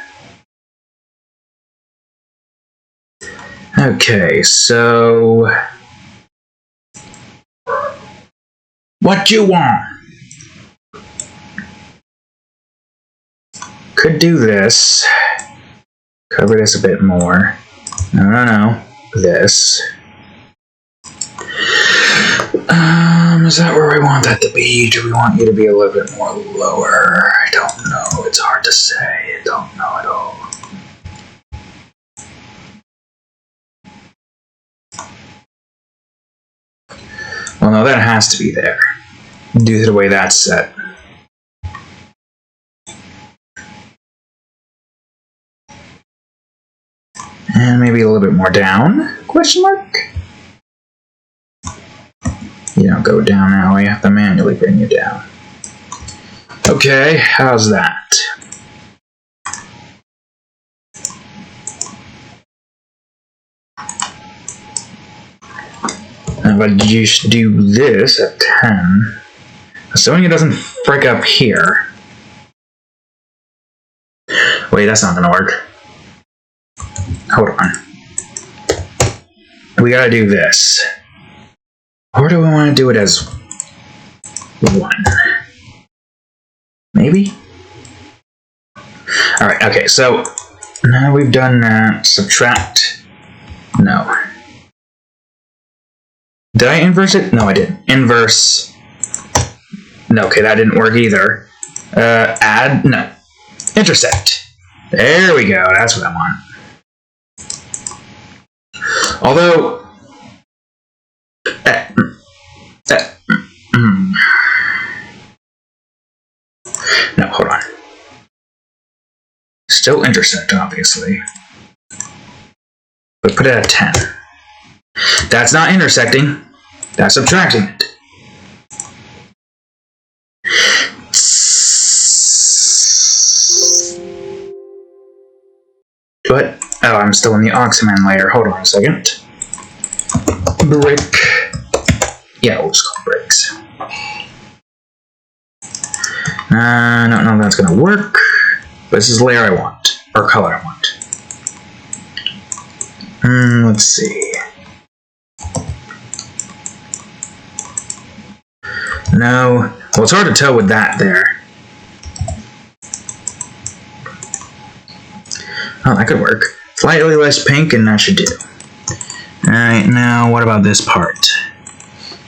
Okay, so what you want? Could do this. Cover this a bit more. No. This. Is that where we want that to be? Do we want you to be a little bit more lower? I don't know. It's hard to say. I don't know at all. Well, no, that has to be there, due to the way that's set. And maybe a little bit more down? Question mark? You don't go down now, we have to manually bring you down. Okay, how's that? But you should do this at 10. Assuming it doesn't frick up here. Wait, that's not gonna work. Hold on. We gotta do this. Or do we want to do it as 1? Maybe? Alright, okay, so now we've done that. Subtract. No. Did I inverse it? No, I didn't. Inverse. No, okay, that didn't work either. Add. No. Intersect. There we go. That's what I want. Although. No, hold on. Still intersect, obviously. But put it at 10. That's not intersecting. That's subtracting it. But, oh, I'm still in the Oxyman layer. Hold on a second. Brick. Yeah, we'll just call it bricks. I don't know if that's going to work. But this is the layer I want. Or color I want. Let's see. No. Well, it's hard to tell with that there. Oh, that could work. Slightly less pink, and that should do. Alright, now what about this part?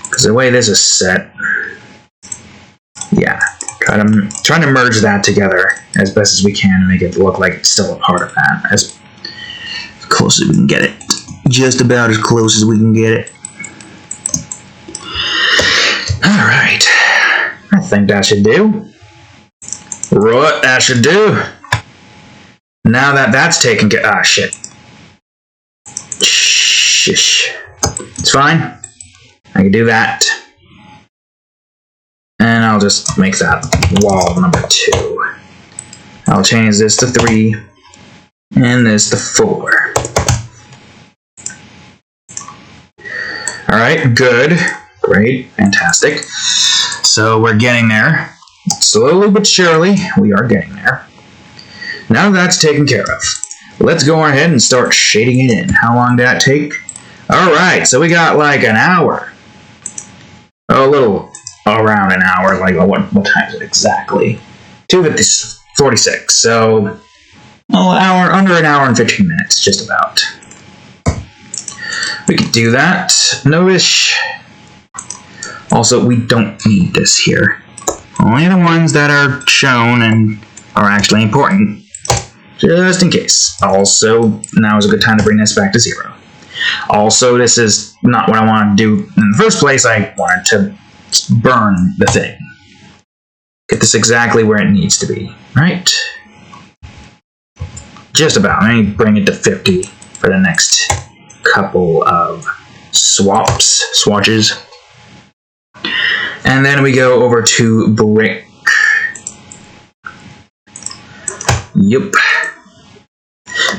Because the way this is set... Yeah. Trying to merge that together as best as we can and make it look like it's still a part of that. As close as we can get it. Just about as close as we can get it. Alright. I think that should do. Right, that should do. Now that that's taken care... Ah, shit. Shh. It's fine. I can do that. And I'll just make that wall number 2. I'll change this to 3. And this to 4. Alright, good. Great. Fantastic. So we're getting there. Slowly but surely, we are getting there. Now that's taken care of. Let's go ahead and start shading it in. How long did that take? Alright, so we got like an hour. Oh, a little around an hour. Like, what time is it exactly? 2:46. So, under an hour and 15 minutes, just about. We could do that. Notice Also, we don't need this here. Only the ones that are shown and are actually important. Just in case. Also, now is a good time to bring this back to 0. Also, this is not what I wanted to do in the first place. I wanted to burn the thing. Get this exactly where it needs to be, right? Just about. Let me bring it to 50 for the next couple of swatches. And then we go over to brick. Yep.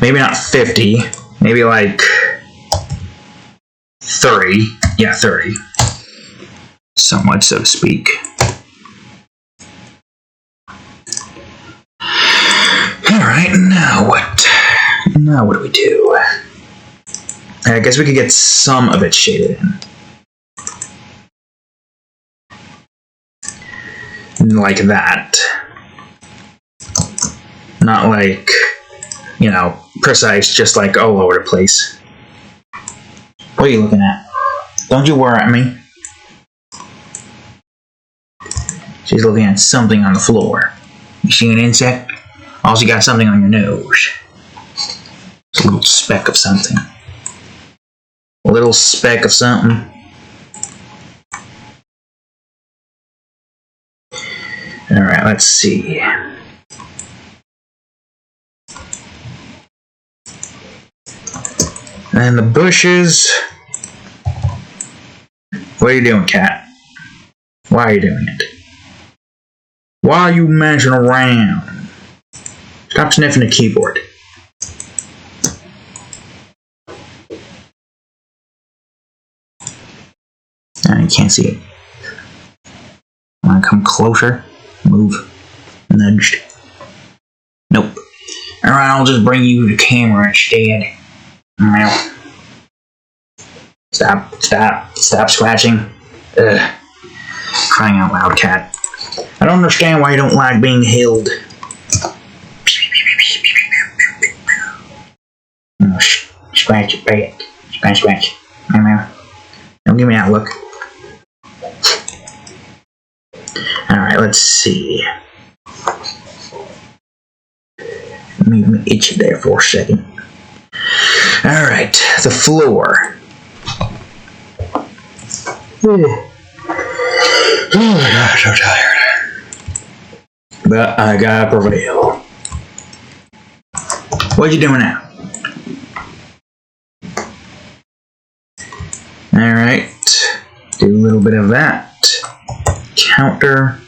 Maybe not 50. Maybe like 30. Yeah, 30. Somewhat, so to speak. Alright, now what? Now what do we do? I guess we could get some of it shaded in. Like that. Not like, you know, precise, just like all over the place. What are you looking at? Don't you worry at me. She's looking at something on the floor. You see an insect? Also, you got something on your nose. It's a little speck of something. A little speck of something. Alright, let's see. And the bushes. What are you doing, cat? Why are you doing it? Why are you messing around? Stop sniffing the keyboard. You can't see it. Wanna come closer? Move. Nudged. Nope. Alright, I'll just bring you the camera instead. Now. Stop scratching. Ugh. Crying out loud, cat. I don't understand why you don't like being held. Oh, scratch your back. Scratch. Don't give me that look. Alright, let's see. Made me itchy there for a second. Alright, the floor. Oh my gosh, I'm so tired. But I gotta prevail. What you doing now? Alright, do a little bit of that. Counter.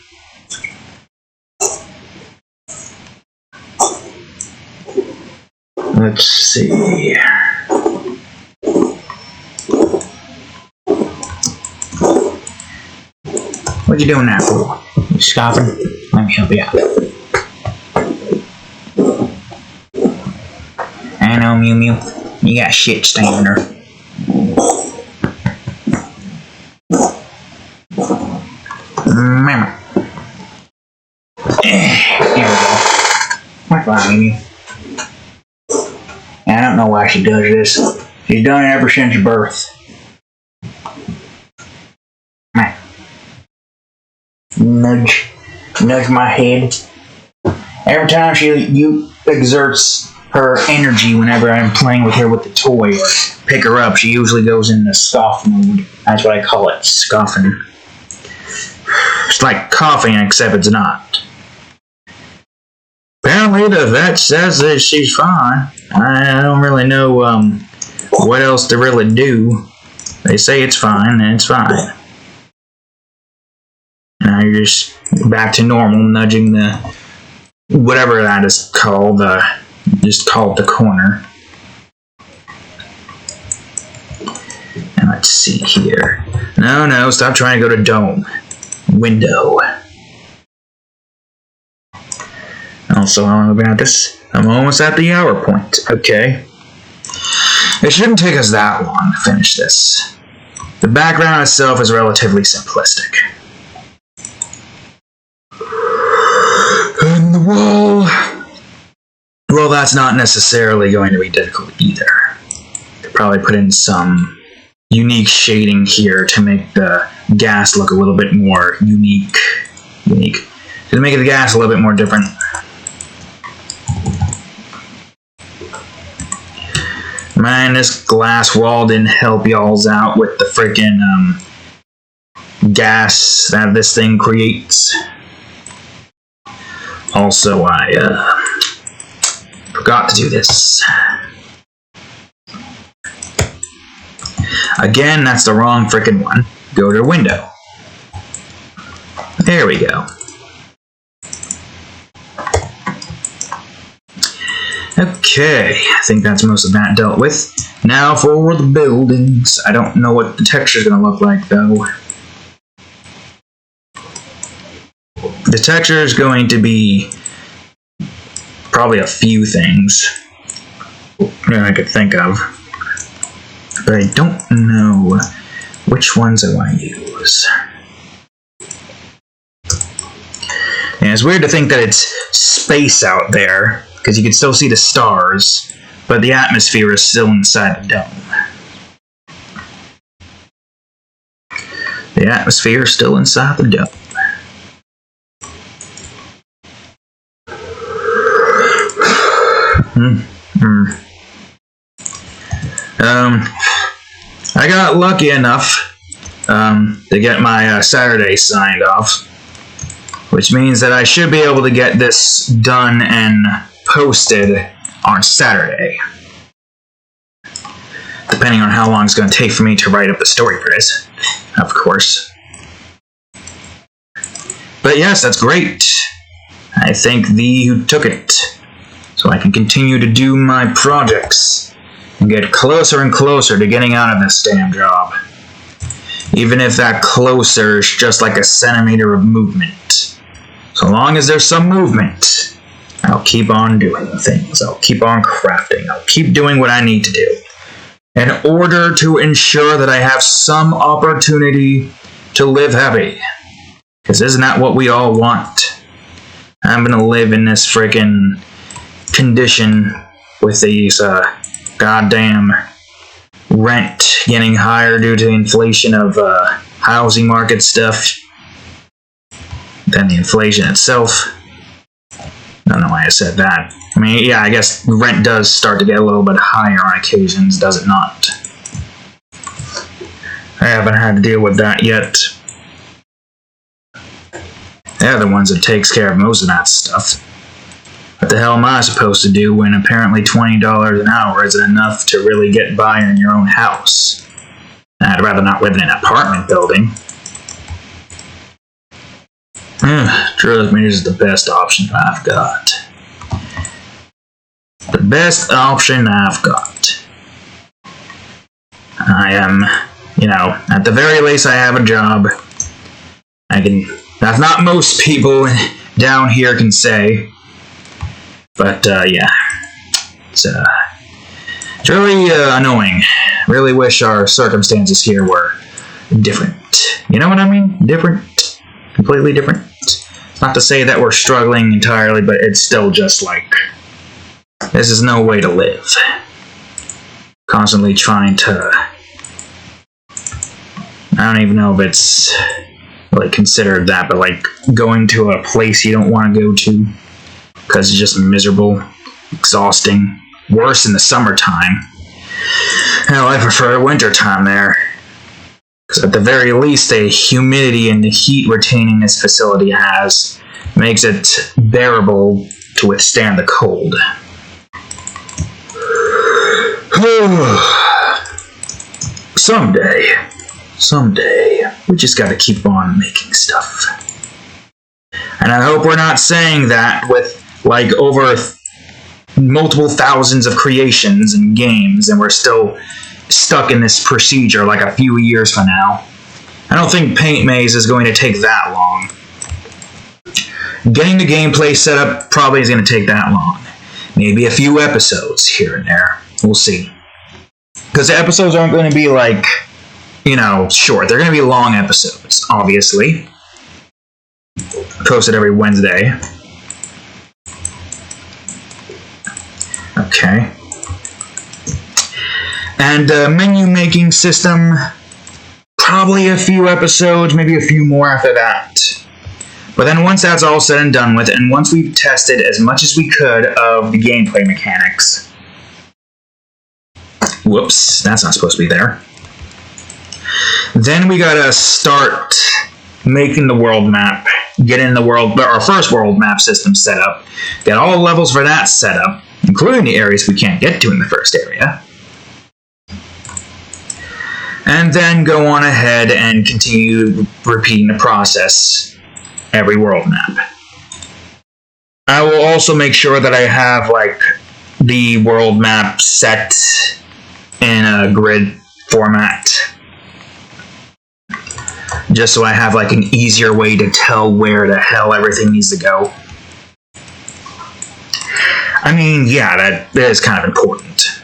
Let's see. What you doing now, fool? You scoffing? Let me help you out. I know, Mew Mew. You got shit staining her. Mama. There we go. What's wrong, Mew Mew? I don't know why she does this. She's done it ever since birth. Nudge my head. Every time she exerts her energy whenever I'm playing with her with the toy or pick her up, she usually goes into scoff mode. That's what I call it, scoffing. It's like coughing, except it's not. Apparently the vet says that she's fine. I don't really know what else to really do. They say it's fine, and it's fine. Now you're just back to normal, nudging the whatever that is called. Just call it the corner. And let's see here. No, stop trying to go to dome. Window. Also, I'm about this. I'm almost at the hour point. Okay. It shouldn't take us that long to finish this. The background itself is relatively simplistic. And the wall... Well, that's not necessarily going to be difficult either. Could probably put in some unique shading here to make the gas look a little bit more unique. To make the gas a little bit more different. Man, this glass wall didn't help y'alls out with the freaking gas that this thing creates. Also, I forgot to do this. Again, that's the wrong freaking one. Go to window. There we go. Okay, I think that's most of that dealt with. Now for the buildings. I don't know what the texture's gonna look like though. The texture is going to be probably a few things that I could think of, but I don't know which ones I want to use. And it's weird to think that it's space out there, because you can still see the stars, but the atmosphere is still inside the dome. The atmosphere is still inside the dome. I got lucky enough to get my Saturday signed off, which means that I should be able to get this done and posted on Saturday, depending on how long it's going to take for me to write up the story for this, of course. But yes, that's great. I thank thee who took it, so I can continue to do my projects and get closer and closer to getting out of this damn job. Even if that closer is just like a centimeter of movement. So long as there's some movement, I'll keep on doing things. I'll keep on crafting. I'll keep doing what I need to do in order to ensure that I have some opportunity to live happy. Because isn't that what we all want? I'm gonna live in this freaking condition with these goddamn rent getting higher due to the inflation of housing market stuff than the inflation itself. I don't know why I said that. I mean, yeah, I guess rent does start to get a little bit higher on occasions, does it not? I haven't had to deal with that yet. They're the ones that takes care of most of that stuff. What the hell am I supposed to do when apparently $20 an hour isn't enough to really get by in your own house? I'd rather not live in an apartment building. Trust me, this is the best option I've got. The best option I've got. I am, at the very least I have a job. That's not most people down here can say. But, yeah. It's really annoying. Really wish our circumstances here were different. You know what I mean? Different. Completely different. Not to say that we're struggling entirely, but it's still just like, this is no way to live. Constantly trying to, I don't even know if it's really considered that, but like going to a place you don't want to go to because it's just miserable, exhausting, worse in the summertime. Hell, I prefer winter time there. Because at the very least, the humidity and the heat retaining this facility has makes it bearable to withstand the cold. Someday, we just gotta keep on making stuff. And I hope we're not saying that with, like, over multiple thousands of creations and games, and we're still stuck in this procedure like a few years from now. I don't think Paint Maze is going to take that long. Getting the gameplay set up probably is going to take that long. Maybe a few episodes here and there. We'll see. Because the episodes aren't going to be like, short. They're going to be long episodes, obviously. Posted every Wednesday. Okay. And menu making system, probably a few episodes, maybe a few more after that. But then once that's all said and done with, and once we've tested as much as we could of the gameplay mechanics... Whoops, that's not supposed to be there. Then we gotta start making the world map, getting our first world map system set up, get all the levels for that set up, including the areas we can't get to in the first area. And then go on ahead and continue repeating the process every world map. I will also make sure that I have like the world map set in a grid format, just so I have like an easier way to tell where the hell everything needs to go. I mean, yeah, that is kind of important.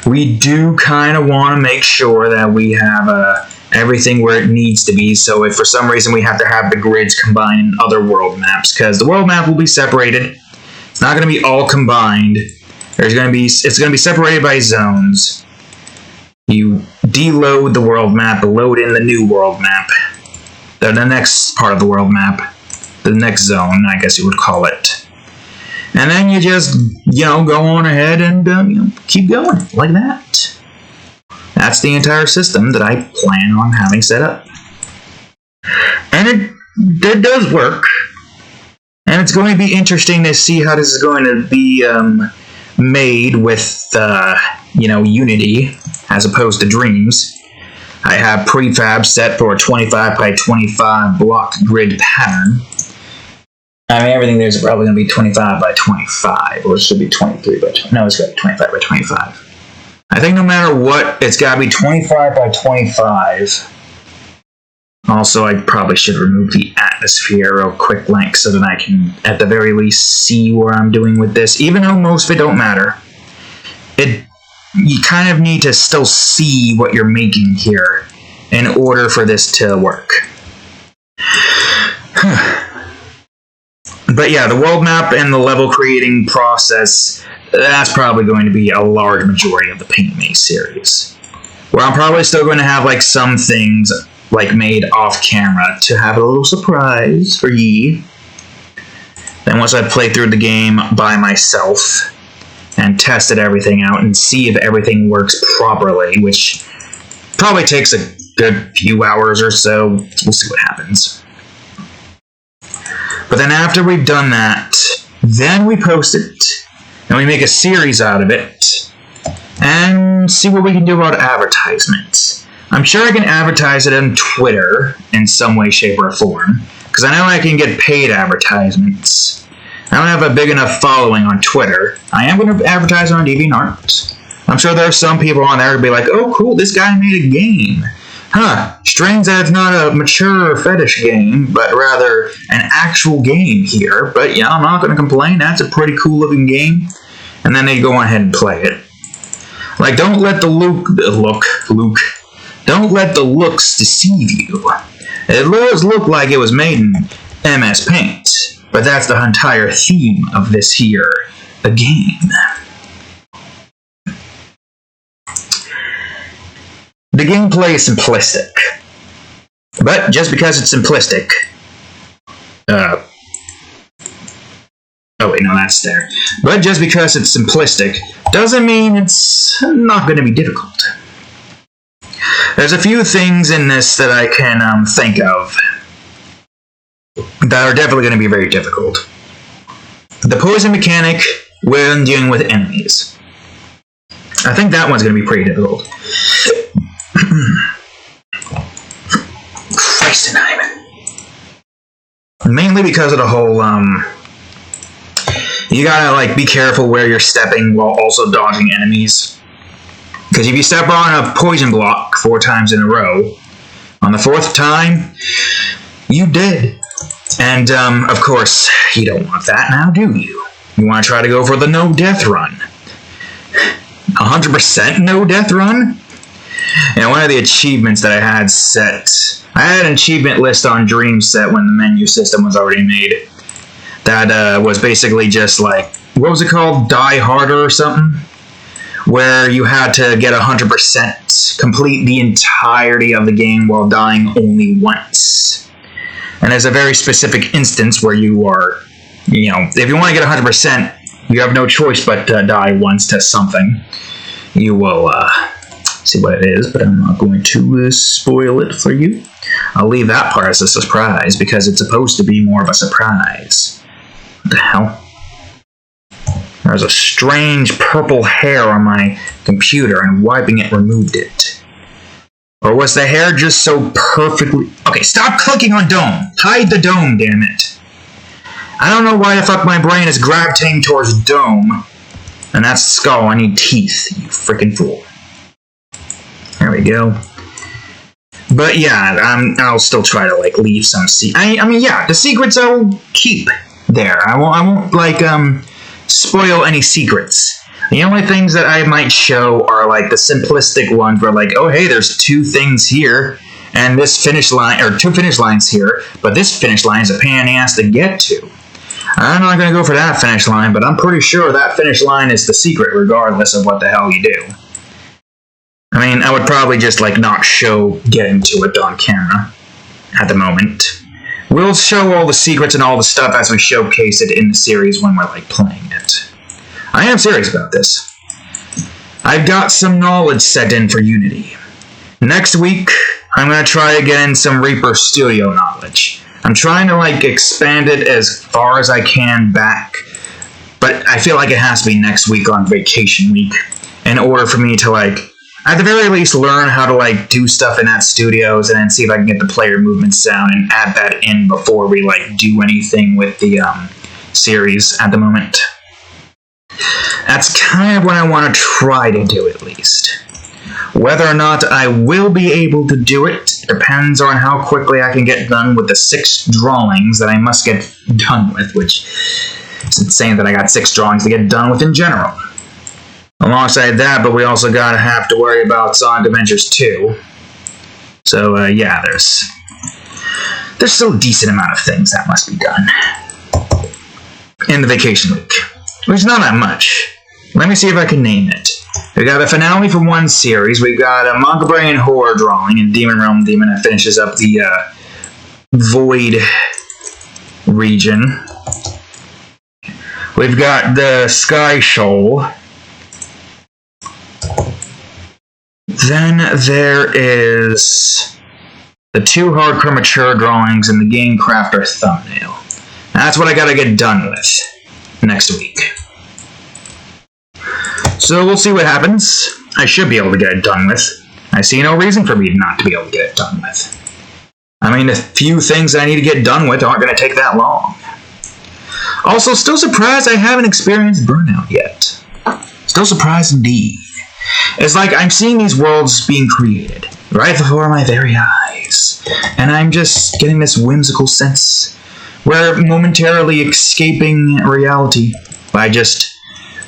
We do kind of want to make sure that we have everything where it needs to be, so if for some reason we have to have the grids combined in other world maps, because the world map will be separated. It's not going to be all combined. It's going to be separated by zones. You deload the world map, load in the new world map. The next part of the world map. The next zone, I guess you would call it. And then you just, go on ahead and keep going like that. That's the entire system that I plan on having set up. And it does work. And it's going to be interesting to see how this is going to be made with, Unity as opposed to Dreams. I have prefab set for a 25 by 25 block grid pattern. I mean, everything there's probably going to be 25 by 25, or it should be 23 by 20. No, it's got to be 25 by 25. I think no matter what, it's got to be 25 by 25. Also, I probably should remove the atmosphere real quick link so that I can, at the very least, see what I'm doing with this. Even though most of it don't matter, you kind of need to still see what you're making here in order for this to work. But yeah, the world map and the level creating process, that's probably going to be a large majority of the Paint Maze series. Where I'm probably still going to have like some things like made off camera to have a little surprise for ye. Then once I play through the game by myself and tested everything out and see if everything works properly, which probably takes a good few hours or so, we'll see what happens. But then after we've done that, then we post it, and we make a series out of it, and see what we can do about advertisements. I'm sure I can advertise it on Twitter in some way, shape, or form, because I know I can get paid advertisements. I don't have a big enough following on Twitter. I am going to advertise on DeviantArt. I'm sure there are some people on there who'd be like, oh cool, this guy made a game. Strange that it's not a mature fetish game, but rather an actual game here. But yeah, I'm not going to complain. That's a pretty cool looking game. And then they go on ahead and play it. Like, don't let don't let the looks deceive you. It does look like it was made in MS Paint, but that's the entire theme of this here, a game. The gameplay is simplistic, but just because it's simplistic, oh wait, no, that's there. But just because it's simplistic doesn't mean it's not going to be difficult. There's a few things in this that I can think of that are definitely going to be very difficult. The poison mechanic when dealing with enemies. I think that one's going to be pretty difficult. Mainly because of the whole, you gotta, like, be careful where you're stepping while also dodging enemies. Because if you step on a poison block 4 times in a row, on the 4th time, you dead. And, of course, you don't want that now, do you? You want to try to go for the no-death run. 100% no-death run? And one of the achievements that I had set, I had an achievement list on Dream set when the menu system was already made. That was basically just like, what was it called? Die Harder or something? where you had to get 100%, complete the entirety of the game while dying only once. And there's a very specific instance where you are, if you want to get 100%, you have no choice but to die once to something. You will see what it is, but I'm not going to spoil it for you. I'll leave that part as a surprise, because it's supposed to be more of a surprise. What the hell? There's a strange purple hair on my computer, and wiping it removed it. Or was the hair just so perfectly... Okay, stop clicking on dome! Hide the dome, damn it! I don't know why the fuck my brain is gravitating towards dome. And that's the skull. I need teeth, you freaking fool. There we go. But yeah, I'll still try to leave some I mean, yeah, the secrets I'll keep there. I won't spoil any secrets. The only things that I might show are the simplistic ones where oh hey, there's 2 things here, and this finish line, or 2 finish lines here, but this finish line is a pain in the ass to get to. I'm not going to go for that finish line, but I'm pretty sure that finish line is the secret regardless of what the hell you do. I mean, I would probably just not show getting to it on camera at the moment. We'll show all the secrets and all the stuff as we showcase it in the series when we're playing it. I am serious about this. I've got some knowledge set in for Unity. Next week, I'm going to try to get in some Reaper Studio knowledge. I'm trying to expand it as far as I can back, but I feel like it has to be next week on vacation week in order for me to at the very least learn how to do stuff in that studios, and then see if I can get the player movement sound and add that in before we do anything with the series at the moment. That's kind of what I want to try to do, at least. Whether or not I will be able to do it depends on how quickly I can get done with the 6 drawings that I must get done with, which is insane that I got 6 drawings to get done with in general. Alongside that, but we also gotta have to worry about Sonic Adventures 2. So, yeah, there's still a decent amount of things that must be done in the vacation week. Which is not that much. Let me see if I can name it. We got a finale for one series. We got a Manga Brain horror drawing in Demon Realm Demon that finishes up the Void region. We've got the Sky Shoal. Then there is the 2 hardcore mature drawings and the Game Crafter thumbnail. That's what I gotta get done with next week. So we'll see what happens. I should be able to get it done with. I see no reason for me not to be able to get it done with. I mean, the few things I need to get done with aren't going to take that long. Also, still surprised I haven't experienced burnout yet. Still surprised indeed. It's I'm seeing these worlds being created right before my very eyes, and I'm just getting this whimsical sense where momentarily escaping reality by just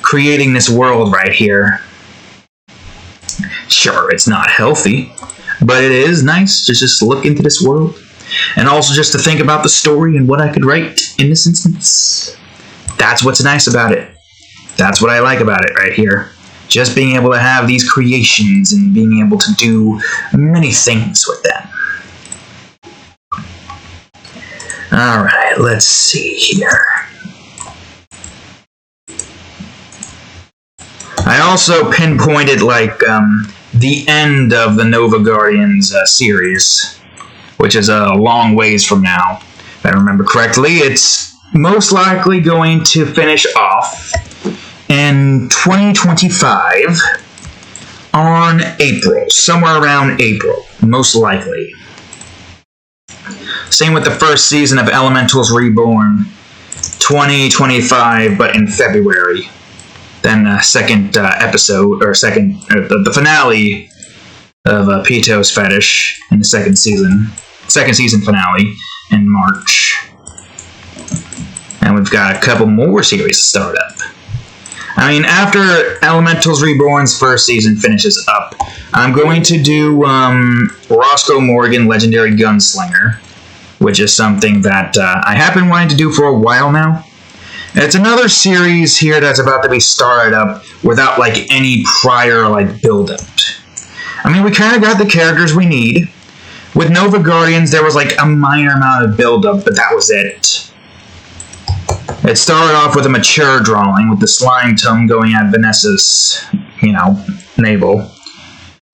creating this world right here. Sure, it's not healthy, but it is nice to just look into this world, and also just to think about the story and what I could write in this instance. That's what's nice about it. That's what I like about it right here. Just being able to have these creations and being able to do many things with them. Alright, let's see here. I also pinpointed the end of the Nova Guardians series, which is a long ways from now. If I remember correctly, it's most likely going to finish off in 2025 on April, somewhere around April, most likely. Same with the first season of Elementals Reborn, 2025, but in February. Then the second episode, or the finale of Pito's Fetish in the second season finale in March. And we've got a couple more series to start up. I mean, after Elementals Reborn's first season finishes up, I'm going to do Roscoe Morgan Legendary Gunslinger, which is something that I have been wanting to do for a while now. It's another series here that's about to be started up without like any prior like build-up. I mean, we kind of got the characters we need. With Nova Guardians, there was like a minor amount of build-up, but that was it. It started off with a mature drawing, with the slime tongue going at Vanessa's, navel.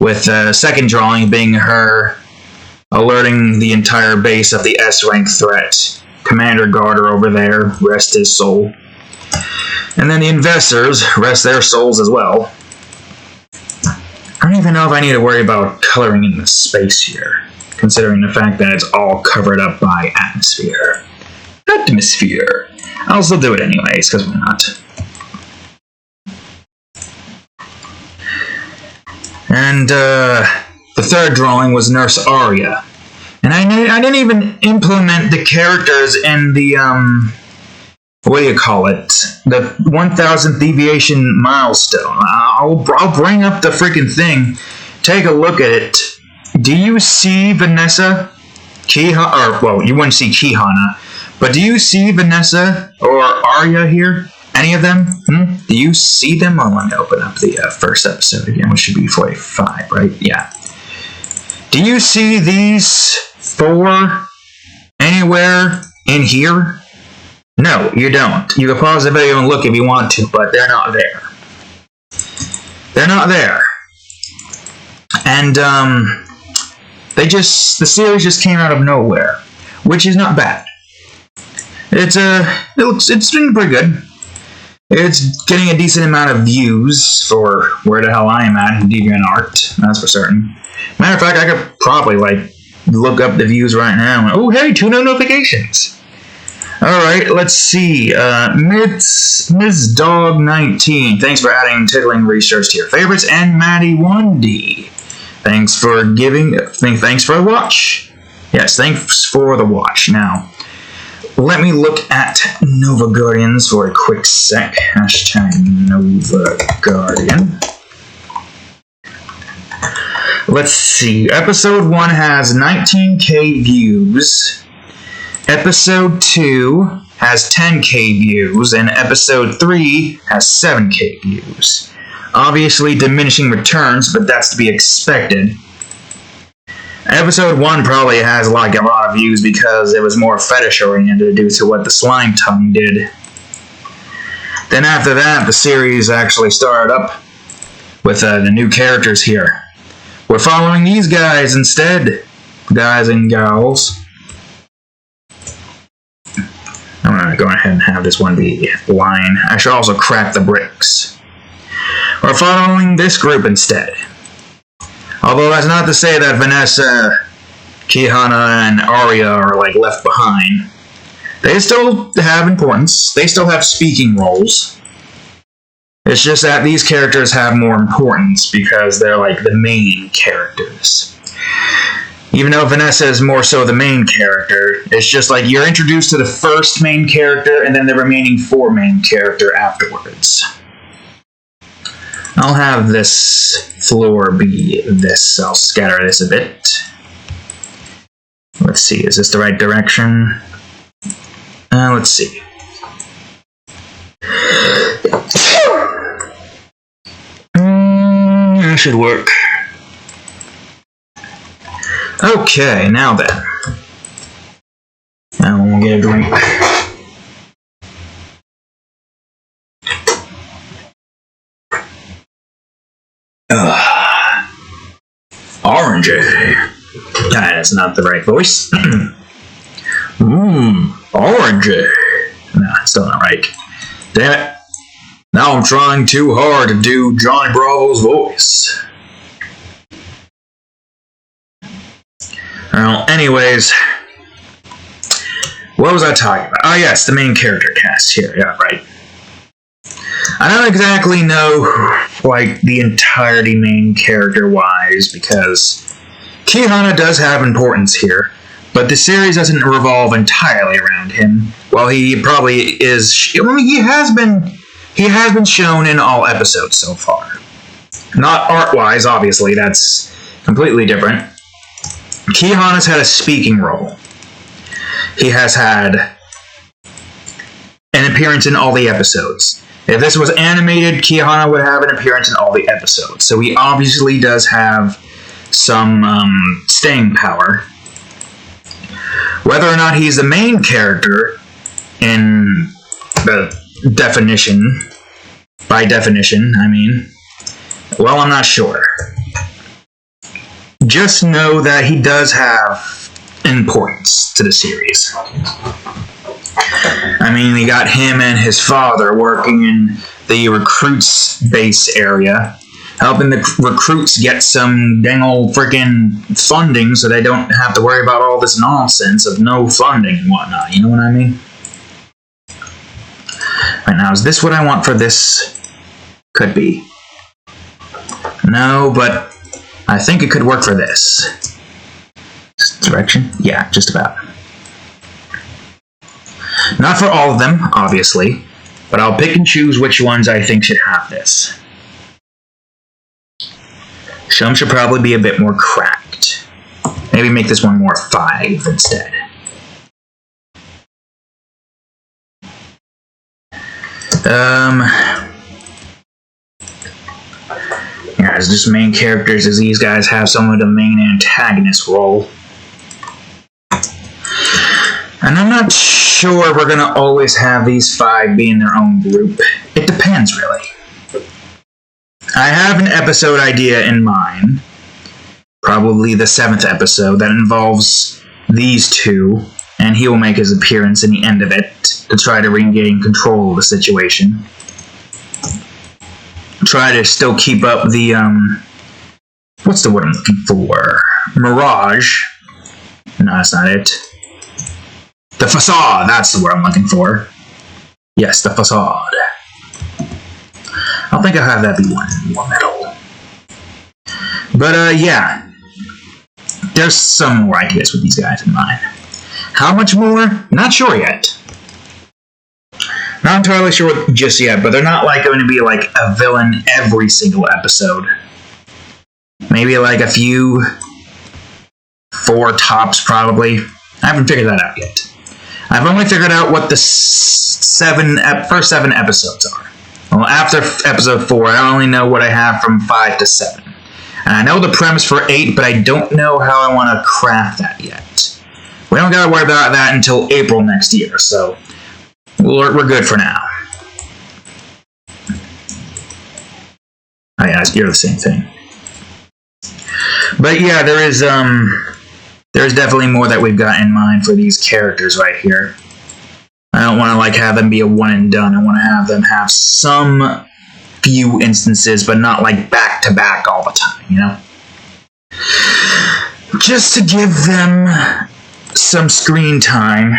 With the second drawing being her alerting the entire base of the S-rank threat. Commander Garter over there, rest his soul. And then the investors, rest their souls as well. I don't even know if I need to worry about coloring in the space here, considering the fact that it's all covered up by atmosphere. Atmosphere. I'll still do it anyways, because why not? And the third drawing was Nurse Arya. And I didn't even implement the characters in the, what do you call it? The 1000th deviation milestone. I'll bring up the freaking thing. Take a look at it. Do you see Vanessa? You wouldn't see Kihana. But do you see Vanessa or Arya here? Any of them? Do you see them? Oh, let me open up the first episode again, which should be 45, right? Yeah. Do you see these 4 anywhere in here? No, you don't. You can pause the video and look if you want to, but they're not there. They're not there. And, the series just came out of nowhere, which is not bad. It's doing pretty good. It's getting a decent amount of views for where the hell I am at in DeviantArt, that's for certain. Matter of fact, I could probably, look up the views right now. Oh, hey, 2 notifications. Alright, let's see. Ms. Dog 19, thanks for adding tickling research to your favorites. And Maddie 1D, thanks for the watch. Yes, thanks for the watch. Now, let me look at Nova Guardians for a quick sec. Hashtag Nova Guardian. Let's see. Episode 1 has 19k views. Episode 2 has 10k views. And episode 3 has 7k views. Obviously diminishing returns, but that's to be expected. Episode 1 probably has a lot of views because it was more fetish-oriented due to what the slime tongue did. Then after that, the series actually started up with the new characters here. We're following these guys instead, guys and gals. I'm going to go ahead and have this one be line. I should also crack the bricks. We're following this group instead. Although that's not to say that Vanessa, Kihana, and Arya are left behind. They still have importance. They still have speaking roles. It's just that these characters have more importance because they're the main characters. Even though Vanessa is more so the main character, it's just you're introduced to the first main character and then the remaining 4 main character afterwards. I'll have this floor be this. I'll scatter this a bit. Let's see, is this the right direction? Let's see. That should work. Okay, now then. Now we'll get a drink. Orangey. That's not the right voice. Orangey. No, it's still not right. Damn it. Now I'm trying too hard to do Johnny Bravo's voice. Well, anyways. What was I talking about? Oh yes, the main character cast here. Yeah, right. I don't exactly know, the entirety main character-wise, because Kihana does have importance here, but the series doesn't revolve entirely around him. Well, he probably is. He has been shown in all episodes so far. Not art-wise, obviously. That's completely different. Kihana's had a speaking role. He has had an appearance in all the episodes. If this was animated, Kihana would have an appearance in all the episodes. So he obviously does have some staying power. Whether or not he's the main character in the definition, by definition, I mean, well, I'm not sure. Just know that he does have importance to the series. I mean, we got him and his father working in the recruits base area, helping the recruits get some dang old freaking funding so they don't have to worry about all this nonsense of no funding and whatnot, you know what I mean? Right now, is this what I want for this? Could be. No, but I think it could work for this. Direction? Yeah, just about. Not for all of them, obviously, but I'll pick and choose which ones I think should have this. Some should probably be a bit more cracked. Maybe make this one more 5 instead. Yeah, as just main characters, as these guys have some of the main antagonist role. And I'm not sure we're going to always have these 5 be in their own group. It depends, really. I have an episode idea in mind. Probably the 7th episode that involves these 2. And he will make his appearance in the end of it to try to regain control of the situation. Try to still keep up the, what's the word I'm looking for? Mirage. No, that's not it. The facade, that's the word I'm looking for. Yes, the facade. I think I'll have that be one more metal. But, yeah. There's some more ideas with these guys in mind. How much more? Not sure yet. Not entirely sure just yet, but they're not like going to be like a villain every single episode. Maybe like a few, 4 tops probably. I haven't figured that out yet. I've only figured out what the first 7 episodes are. Well, after episode 4, I only know what I have from 5 to 7. And I know the premise for 8, but I don't know how I want to craft that yet. We don't gotta worry about that until April next year, so we're good for now. Oh yeah, you're the same thing. But yeah, there's definitely more that we've got in mind for these characters right here. I don't want to like have them be a one and done. I want to have them have some few instances, but not like back to back all the time, you know? Just to give them some screen time,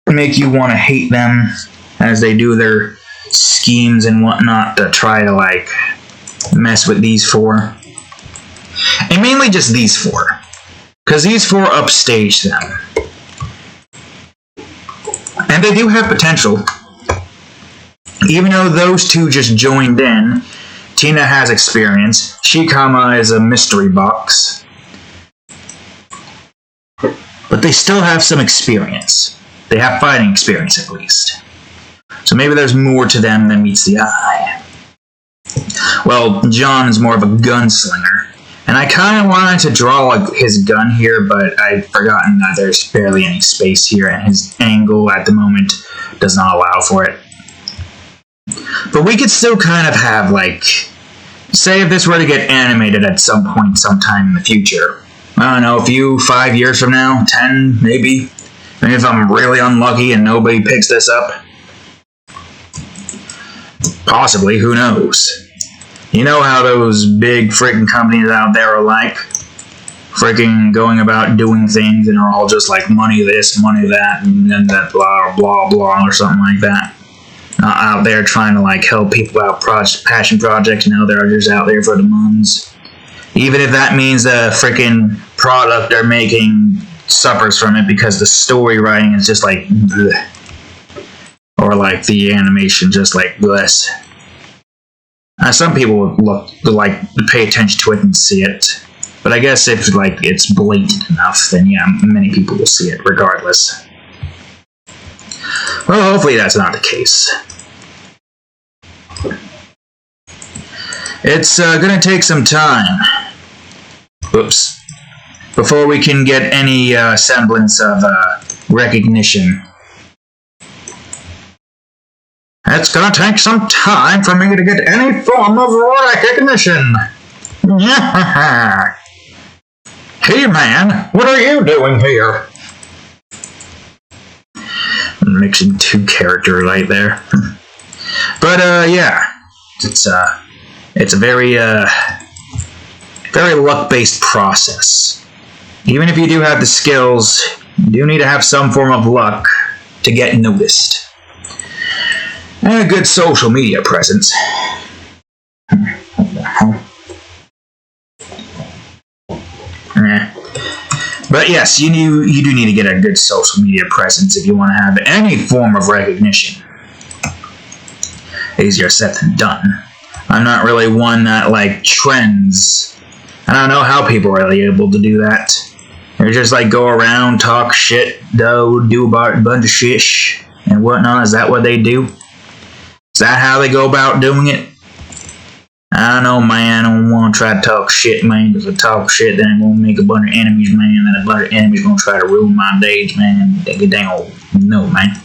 make you want to hate them as they do their schemes and whatnot to try to like mess with these 4. And mainly just these 4. Because these 4 upstage them. And they do have potential. Even though those 2 just joined in, Tina has experience. Shikama is a mystery box. But they still have some experience. They have fighting experience, at least. So maybe there's more to them than meets the eye. Well, John is more of a gunslinger. And I kind of wanted to draw like, his gun here, but I'd forgotten that there's barely any space here, and his angle at the moment does not allow for it. But we could still kind of have, like... Say if this were to get animated at some point sometime in the future. I don't know, 5 years from now, 10 maybe. Maybe if I'm really unlucky and nobody picks this up. Possibly, who knows? You know how those big freaking companies out there are like? Freaking going about doing things and are all just like money this, money that, and then that blah, blah, blah, or something like that. Not out there trying to like help people out passion projects. No, they're just out there for the muns. Even if that means the freaking product they're making suffers from it because the story writing is just like bleh. Or like the animation just like bless. Some people would look like pay attention to it and see it. But I guess if like it's blatant enough, then yeah, many people will see it regardless. Well, hopefully that's not the case. It's gonna take some time. Oops. Before we can get any semblance of recognition. It's gonna take some time for me to get any form of recognition. Hey man, what are you doing here? I'm mixing two characters right there. But yeah, it's a very luck-based process. Even if you do have the skills, you do need to have some form of luck to get noticed. And a good social media presence. But yes, you do need to get a good social media presence if you want to have any form of recognition. Easier said than done. I'm not really one that like trends. I don't know how people are really able to do that. They just like go around, talk shit, do about a bunch of shish and whatnot. Is that what they do? Is that how they go about doing it? I don't know, man. I don't want to try to talk shit, man. Because if I talk shit, then I'm going to make a bunch of enemies, man. And a bunch of enemies going to try to ruin my days, man. They don't know, man.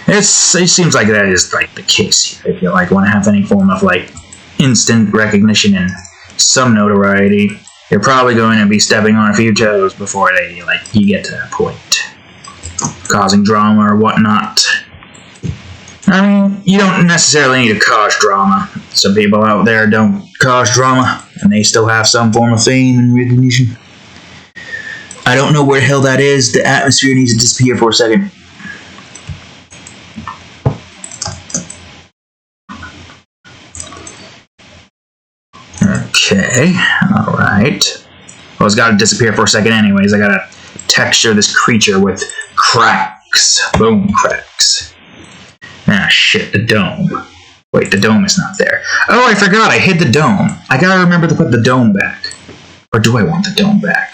It seems like that is like the case here. If you like want to have any form of like instant recognition and some notoriety, you're probably going to be stepping on a few toes before you get to that point, causing drama or whatnot. I mean, you don't necessarily need to cause drama. Some people out there don't cause drama, and they still have some form of fame and recognition. I don't know where the hell that is. The atmosphere needs to disappear for a second. Okay, alright. Well, it's got to disappear for a second anyways. I gotta texture this creature with cracks. Boom, cracks. Ah, shit, the dome. Wait, the dome is not there. Oh, I forgot, I hid the dome. I gotta remember to put the dome back. Or do I want the dome back?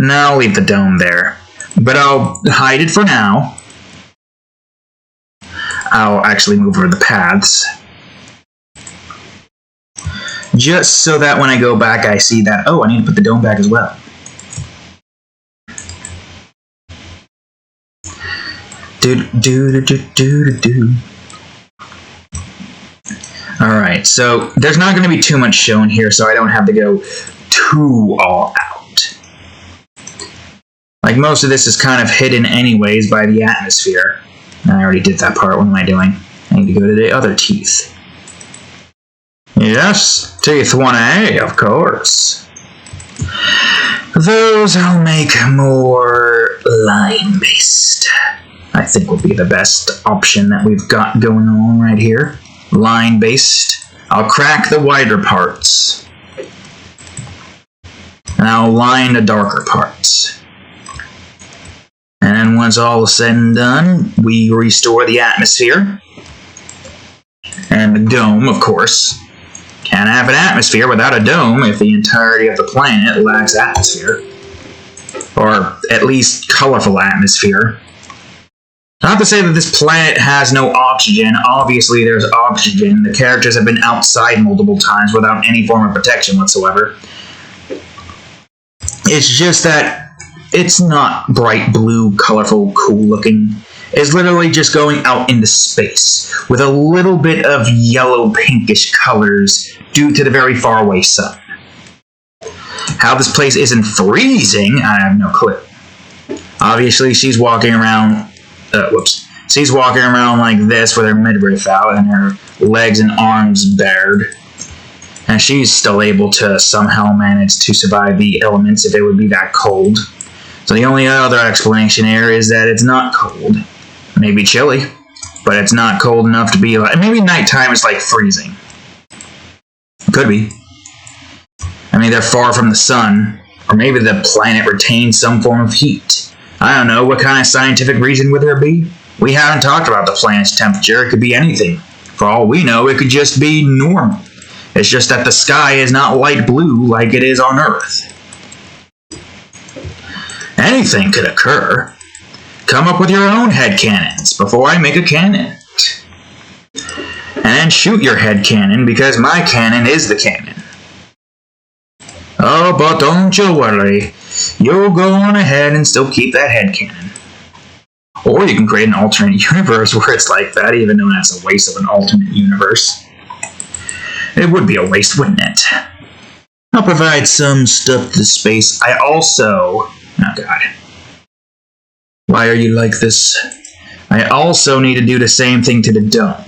No, I'll leave the dome there. But I'll hide it for now. I'll actually move over the paths. Just so that when I go back, I see that, oh, I need to put the dome back as well. Alright, so there's not going to be too much shown here, so I don't have to go too all out. Like, most of this is kind of hidden anyways by the atmosphere. I already did that part. What am I doing? I need to go to the other teeth. Yes, teeth 1A, of course. Those I'll make more line-based. I think will be the best option that we've got going on right here. Line-based. I'll crack the wider parts. And I'll line the darker parts. And then once all is said and done, we restore the atmosphere. And the dome, of course. Can't have an atmosphere without a dome if the entirety of the planet lacks atmosphere. Or at least colorful atmosphere. Not to say that this planet has no oxygen. Obviously there's oxygen. The characters have been outside multiple times without any form of protection whatsoever. It's just that it's not bright blue, colorful, cool looking. It's literally just going out into space with a little bit of yellow pinkish colors due to the very far away sun. How this place isn't freezing, I have no clue. Obviously she's walking around she's walking around like this with her midriff out and her legs and arms bared. And she's still able to somehow manage to survive the elements if it would be that cold. So the only other explanation here is that it's not cold. Maybe chilly, but it's not cold enough to be like... Maybe nighttime is like freezing. Could be. I mean, they're far from the sun. Or maybe the planet retains some form of heat. I don't know, what kind of scientific reason would there be? We haven't talked about the planet's temperature. It could be anything. For all we know, it could just be normal. It's just that the sky is not light blue like it is on Earth. Anything could occur. Come up with your own headcanons before I make a cannon. And shoot your headcanon, because my cannon is the cannon. Oh, but don't you worry. You'll go on ahead and still keep that headcanon. Or you can create an alternate universe where it's like that, even though that's a waste of an alternate universe. It would be a waste, wouldn't it? I'll provide some stuff to space. I also... Oh, God. Why are you like this? I also need to do the same thing to the dome.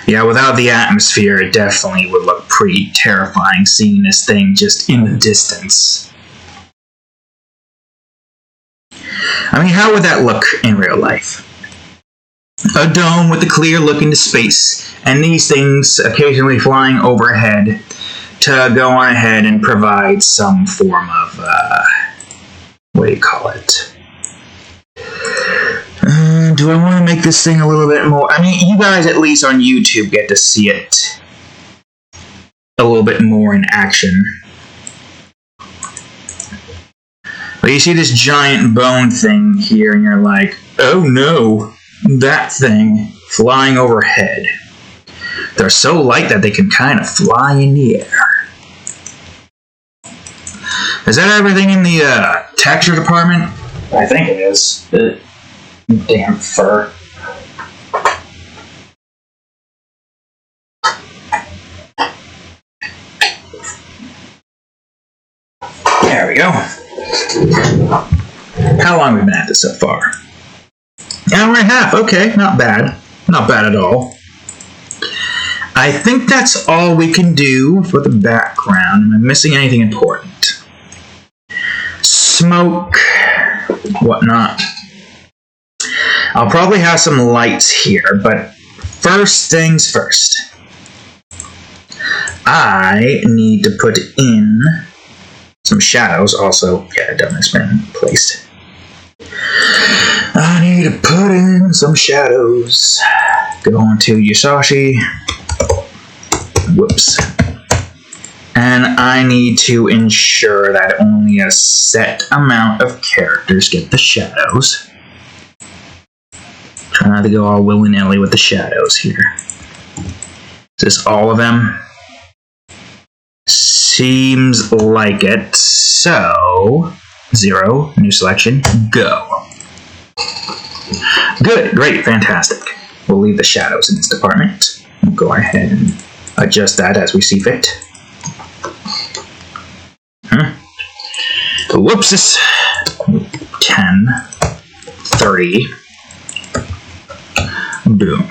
Yeah, without the atmosphere, it definitely would look pretty terrifying seeing this thing just in the distance. I mean, how would that look in real life? A dome with a clear look into space, and these things occasionally flying overhead to go on ahead and provide some form of, what do you call it? Do I want to make this thing a little bit more... I mean, you guys at least on YouTube get to see it a little bit more in action. But you see this giant bone thing here, and you're like, oh no, that thing flying overhead. They're so light that they can kind of fly in the air. Is that everything in the texture department? I think it is. Damn fur. There we go. How long have we been at this so far? Hour and a half. Okay, not bad. Not bad at all. I think that's all we can do for the background. Am I missing anything important? Smoke. Whatnot. I'll probably have some lights here, but first things first. I need to put in some shadows. Also, yeah, done has been placed. I need to put in some shadows. Go on to Yusashi. Whoops. And I need to ensure that only a set amount of characters get the shadows. Try not to go all willy-nilly with the shadows here. Is this all of them? Seems like it. So, 0, new selection, go. Good, great, fantastic. We'll leave the shadows in this department. We'll go ahead and adjust that as we see fit. Whoopsis. 10, 30. Boom.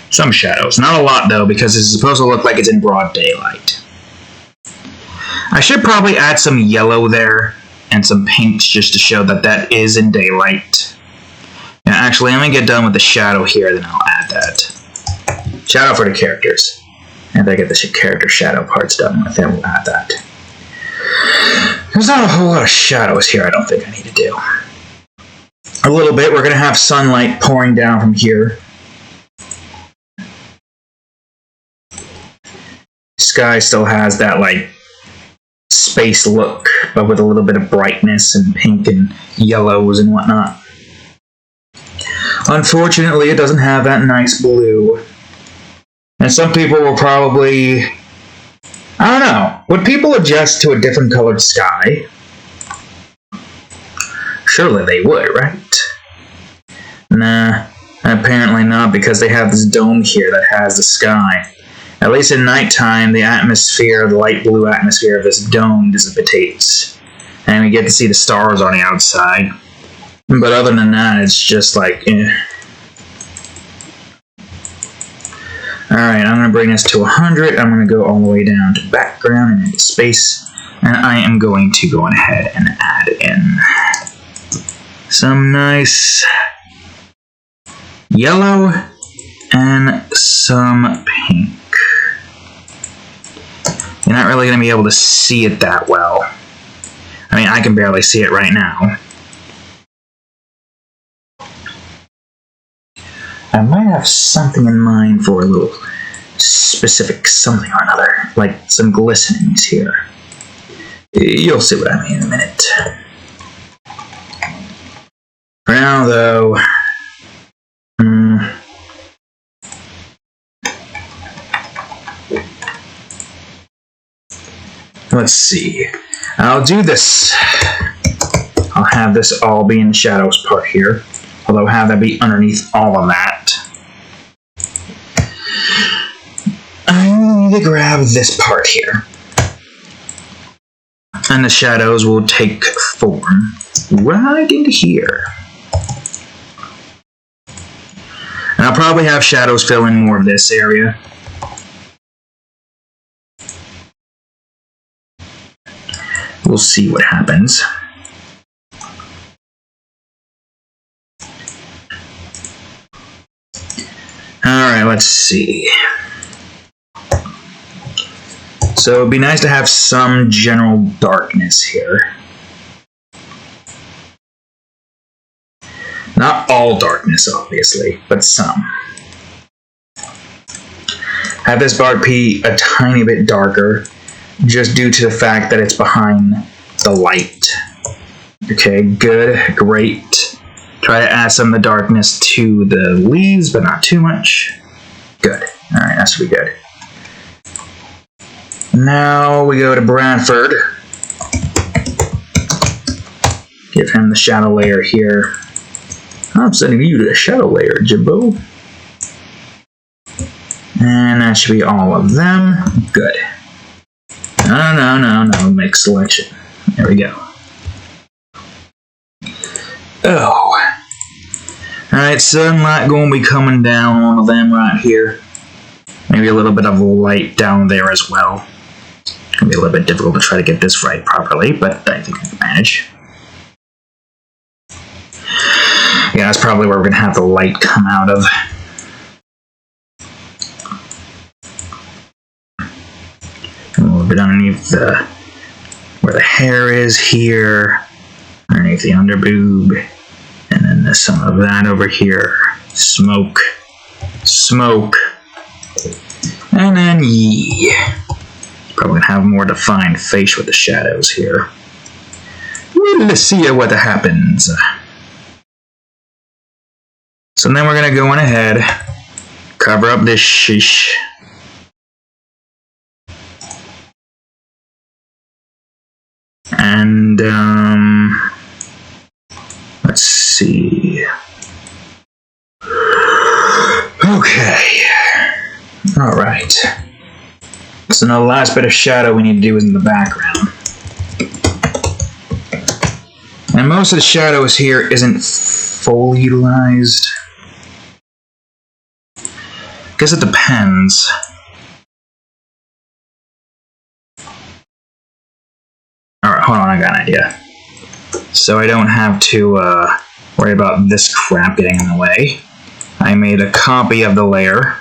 Some shadows. Not a lot, though, because it's supposed to look like it's in broad daylight. I should probably add some yellow there and some pinks just to show that that is in daylight. And actually, let me get done with the shadow here, then I'll add that. Shadow for the characters. And if I get the character shadow parts done with, then we'll add that. There's not a whole lot of shadows here I don't think I need to do. A little bit. We're going to have sunlight pouring down from here. Sky still has that, like, space look, but with a little bit of brightness and pink and yellows and whatnot. Unfortunately, it doesn't have that nice blue. And some people will probably... I don't know. Would people adjust to a different colored sky? Surely they would, right? Nah, apparently not, because they have this dome here that has the sky. At least at nighttime, the atmosphere, the light blue atmosphere of this dome dissipates. And we get to see the stars on the outside. But other than that, it's just like, eh. Alright, I'm going to bring this to 100. I'm going to go all the way down to background and into space. And I am going to go ahead and add in some nice yellow and some pink. You're not really going to be able to see it that well. I mean, I can barely see it right now. I might have something in mind for a little specific something or another, like some glistenings here. You'll see what I mean in a minute. For now, though, let's see. I'll do this. I'll have this all be in the shadows part here, although have that be underneath all of that. I need to grab this part here. And the shadows will take form right into here. And I'll probably have shadows fill in more of this area. We'll see what happens. Alright, let's see. So it'd be nice to have some general darkness here. Not all darkness, obviously, but some. Have this part be a tiny bit darker, just due to the fact that it's behind the light. Okay, good, great. Try to add some of the darkness to the leaves, but not too much. Good. Alright, that should be good. Now we go to Bradford. Give him the shadow layer here. I'm sending you to the shadow layer, Jimbo. And that should be all of them. Good. No. Make selection. There we go. Oh. Alright, sunlight going to be coming down on them right here. Maybe a little bit of light down there as well. It's going to be a little bit difficult to try to get this right properly, but I think I can manage. Yeah, that's probably where we're going to have the light come out of. A little bit underneath where the hair is here, underneath the underboob, and then there's some of that over here. Smoke. And then probably going to have more defined face with the shadows here. Let's see what happens. So then we're going to go on ahead, cover up this sheesh. And, let's see. Okay. Alright. So now the last bit of shadow we need to do is in the background. And most of the shadows here isn't fully utilized. I guess it depends. Alright, hold on, I got an idea. So I don't have to worry about this crap getting in the way. I made a copy of the layer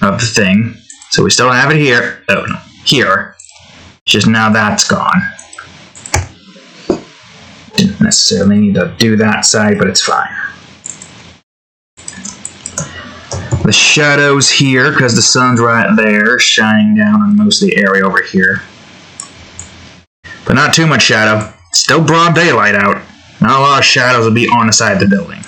of the thing. So we still have it here. Oh, no. Here. Just now that's gone. Didn't necessarily need to do that side, but it's fine. The shadows here, because the sun's right there, shining down on most of the area over here. But not too much shadow. Still broad daylight out. Not a lot of shadows will be on the side of the building.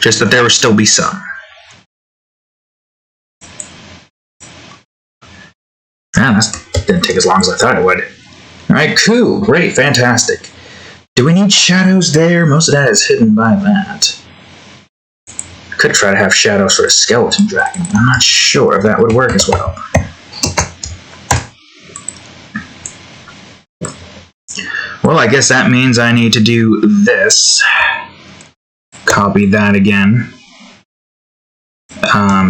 Just that there will still be some. Ah, that didn't take as long as I thought it would. Alright, cool, great, fantastic. Do we need shadows there? Most of that is hidden by that. I could try to have shadows for a skeleton dragon. I'm not sure if that would work as well. Well, I guess that means I need to do this. Copy that again.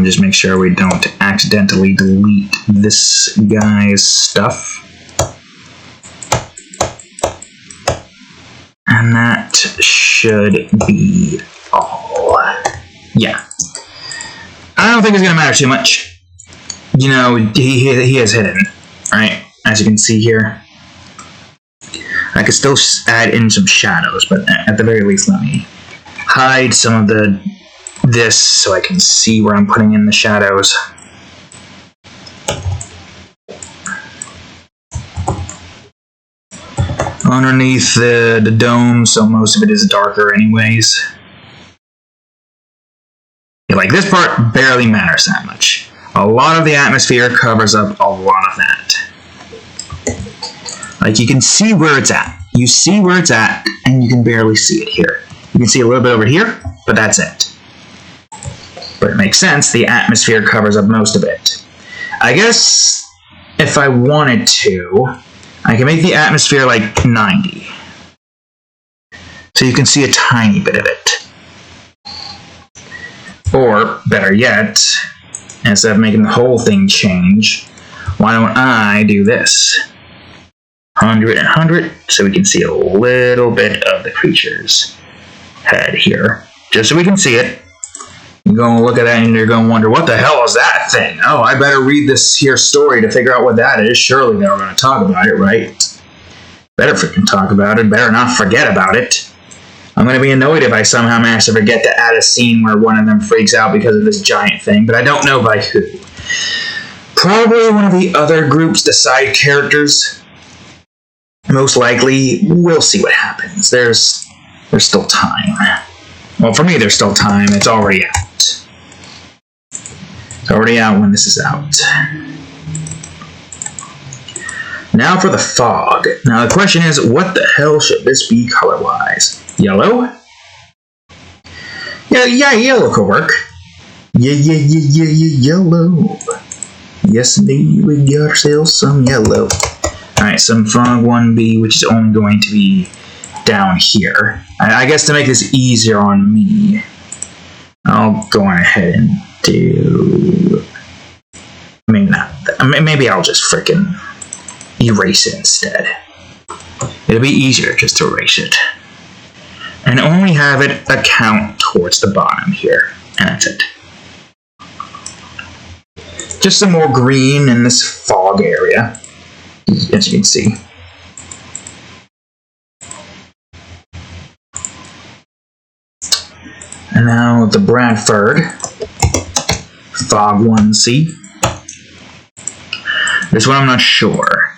Just make sure we don't accidentally delete this guy's stuff. And that should be all. Yeah. I don't think it's going to matter too much. You know, he is hidden, right? As you can see here. I could still add in some shadows, but at the very least, let me hide some of the this so I can see where I'm putting in the shadows. Underneath the dome, so most of it is darker anyways. Yeah, like this part barely matters that much. A lot of the atmosphere covers up a lot of that. Like you can see where it's at. You see where it's at, and you can barely see it here. You can see a little bit over here, but that's it. But it makes sense, the atmosphere covers up most of it. I guess if I wanted to, I can make the atmosphere like 90. So you can see a tiny bit of it. Or, better yet, instead of making the whole thing change, why don't I do this? 100 and 100, so we can see a little bit of the creature's head here. Just so we can see it. You're going to look at that and you're going to wonder, what the hell is that thing? Oh, I better read this here story to figure out what that is. Surely they're going to talk about it, right? Better freaking talk about it. Better not forget about it. I'm going to be annoyed if I somehow manage to forget to add a scene where one of them freaks out because of this giant thing, but I don't know by who. Probably one of the other groups, the side characters. Most likely, we'll see what happens. There's still time. Well, for me, there's still time. It's already out. It's already out when this is out. Now for the fog. Now the question is, what the hell should this be color-wise? Yellow? Yeah, yellow could work. Yeah, yellow. Yes, indeed, we got ourselves some yellow. Alright, some fog 1B, which is only going to be down here. I guess to make this easier on me, I'll go on ahead and do... Maybe not. Maybe I'll just frickin' erase it instead. It'll be easier just to erase it. And only have it account towards the bottom here. And that's it. Just some more green in this fog area, as you can see. And now the Bradford Fog 1C. This one I'm not sure.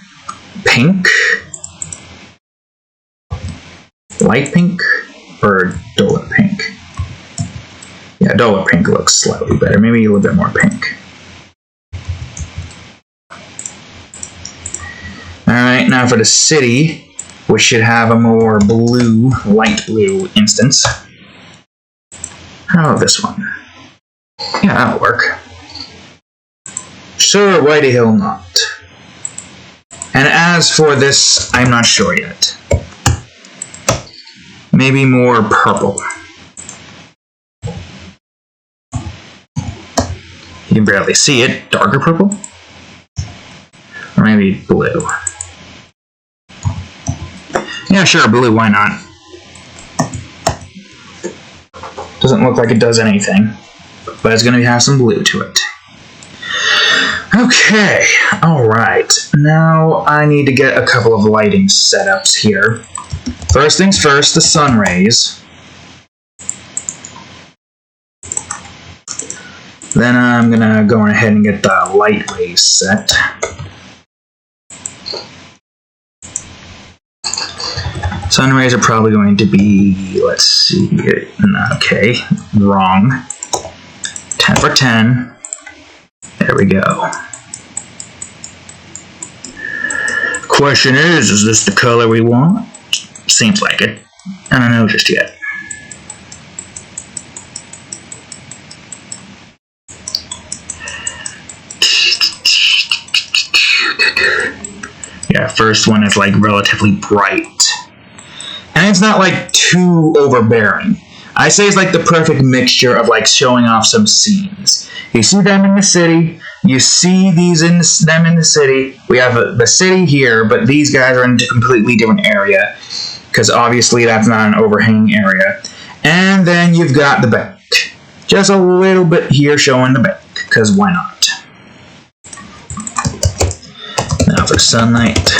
Pink? Light pink? Or duller pink? Yeah, duller pink looks slightly better. Maybe a little bit more pink. Alright, now for the city, which should have a more blue, light blue instance. How about this one? Yeah, that'll work. Sure, Whitey Hill not. And as for this, I'm not sure yet. Maybe more purple. You can barely see it. Darker purple? Or maybe blue. Yeah, sure, blue, why not? Doesn't look like it does anything, but it's going to have some blue to it. Okay, alright. Now I need to get a couple of lighting setups here. First things first, the sun rays. Then I'm going to go ahead and get the light rays set. Sun rays are probably going to be, let's see, okay, wrong. 10 for 10. There we go. Question is this the color we want? Seems like it. I don't know just yet. Yeah, first one is like relatively bright. And it's not like too overbearing. I say it's like the perfect mixture of like showing off some scenes. You see them in the city, you see them in the city. We have the city here, but these guys are in a completely different area, because obviously that's not an overhanging area. And then you've got the bank. Just a little bit here showing the bank, because why not? Now for sunlight.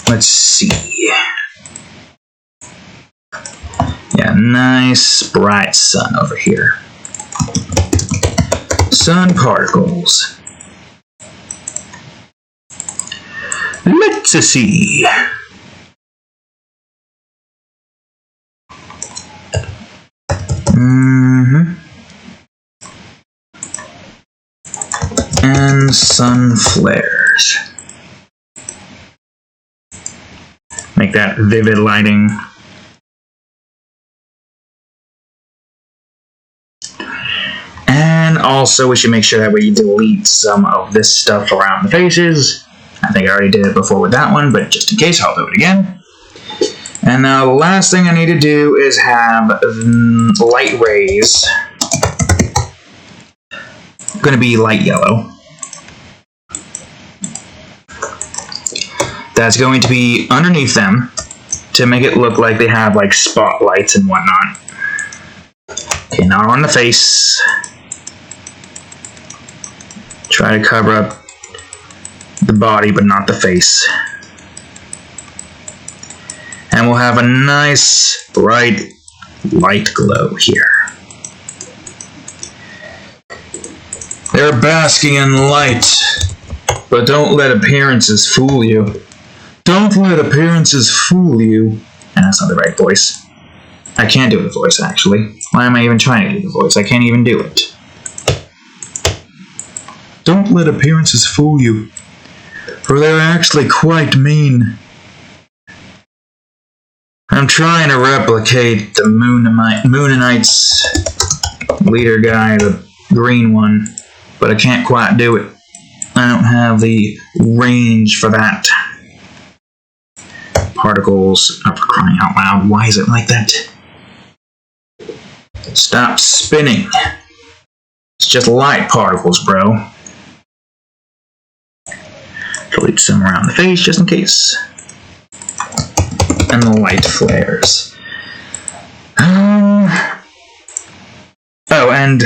Let's see. a nice bright sun over here. Sun particles. Let's see. And sun flares. Make that vivid lighting. And also we should make sure that we delete some of this stuff around the faces. I think I already did it before with that one, but just in case, I'll do it again. And now the last thing I need to do is have light rays. Going to be light yellow. That's going to be underneath them to make it look like they have like spotlights and whatnot. Okay, now on the face. Try to cover up the body, but not the face. And we'll have a nice, bright, light glow here. They're basking in light, but don't let appearances fool you. Don't let appearances fool you. And that's not the right voice. I can't do the voice, actually. Why am I even trying to do the voice? I can't even do it. Don't let appearances fool you, for they're actually quite mean. I'm trying to replicate the Moonanites leader guy, the green one, but I can't quite do it. I don't have the range for that. Particles, oh, for crying out loud, why is it like that? Stop spinning. It's just light particles, bro. Delete some around the face just in case. And the light flares. Oh, and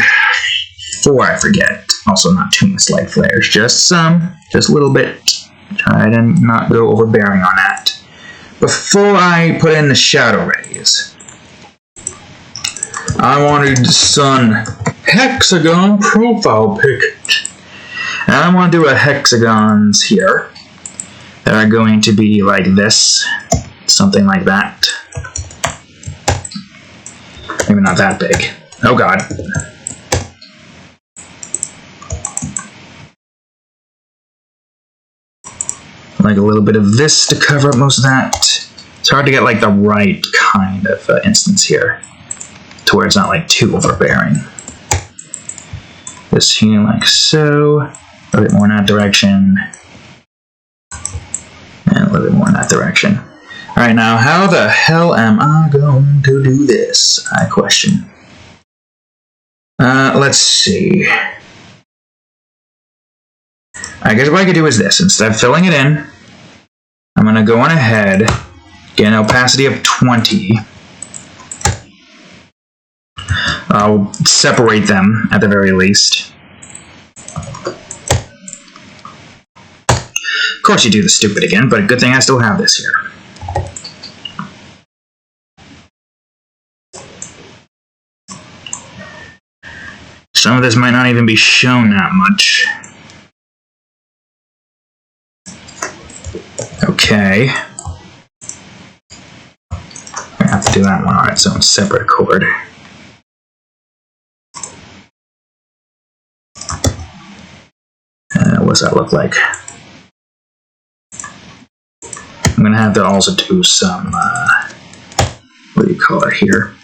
before I forget, also not too much light flares, just some, just a little bit. Try to not go overbearing on that. Before I put in the shadow rays, I wanted some hexagon profile pic. And I want to do a hexagons here that are going to be like this. Something like that. Maybe not that big. Oh god. Like a little bit of this to cover up most of that. It's hard to get like the right kind of instance here, to where it's not like too overbearing. This here like so. A little bit more in that direction. And a little bit more in that direction. Alright, now how the hell am I going to do this? I question. Let's see. I guess what I could do is this. Instead of filling it in, I'm going to go on ahead, get an opacity of 20. I'll separate them at the very least. Of course you do the stupid again, but a good thing I still have this here. Some of this might not even be shown that much. Okay. I have to do that one on its own separate accord. What does that look like? I'm going to have to also do some, what do you call it here?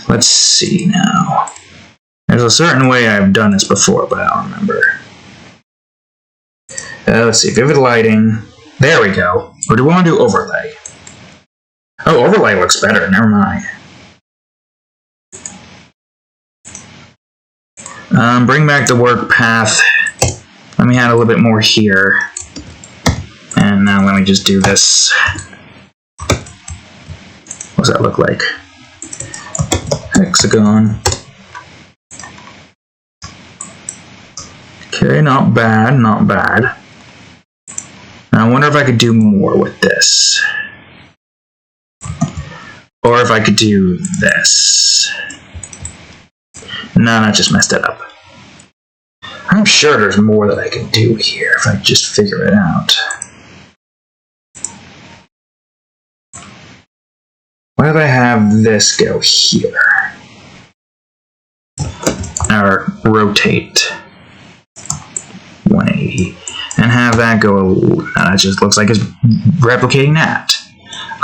Let's see now. There's a certain way I've done this before, but I don't remember. Let's see, vivid lighting. There we go. Or do we want to do overlay? Oh, overlay looks better. Never mind. Bring back the work path. Let me add a little bit more here. And now let me just do this. What does that look like? Hexagon. Okay, not bad, not bad. Now I wonder if I could do more with this. Or if I could do this. No, that just messed it up. I'm sure there's more that I can do here if I just figure it out. What if I have this go here? Or rotate 180. And have that go... That just looks like it's replicating that.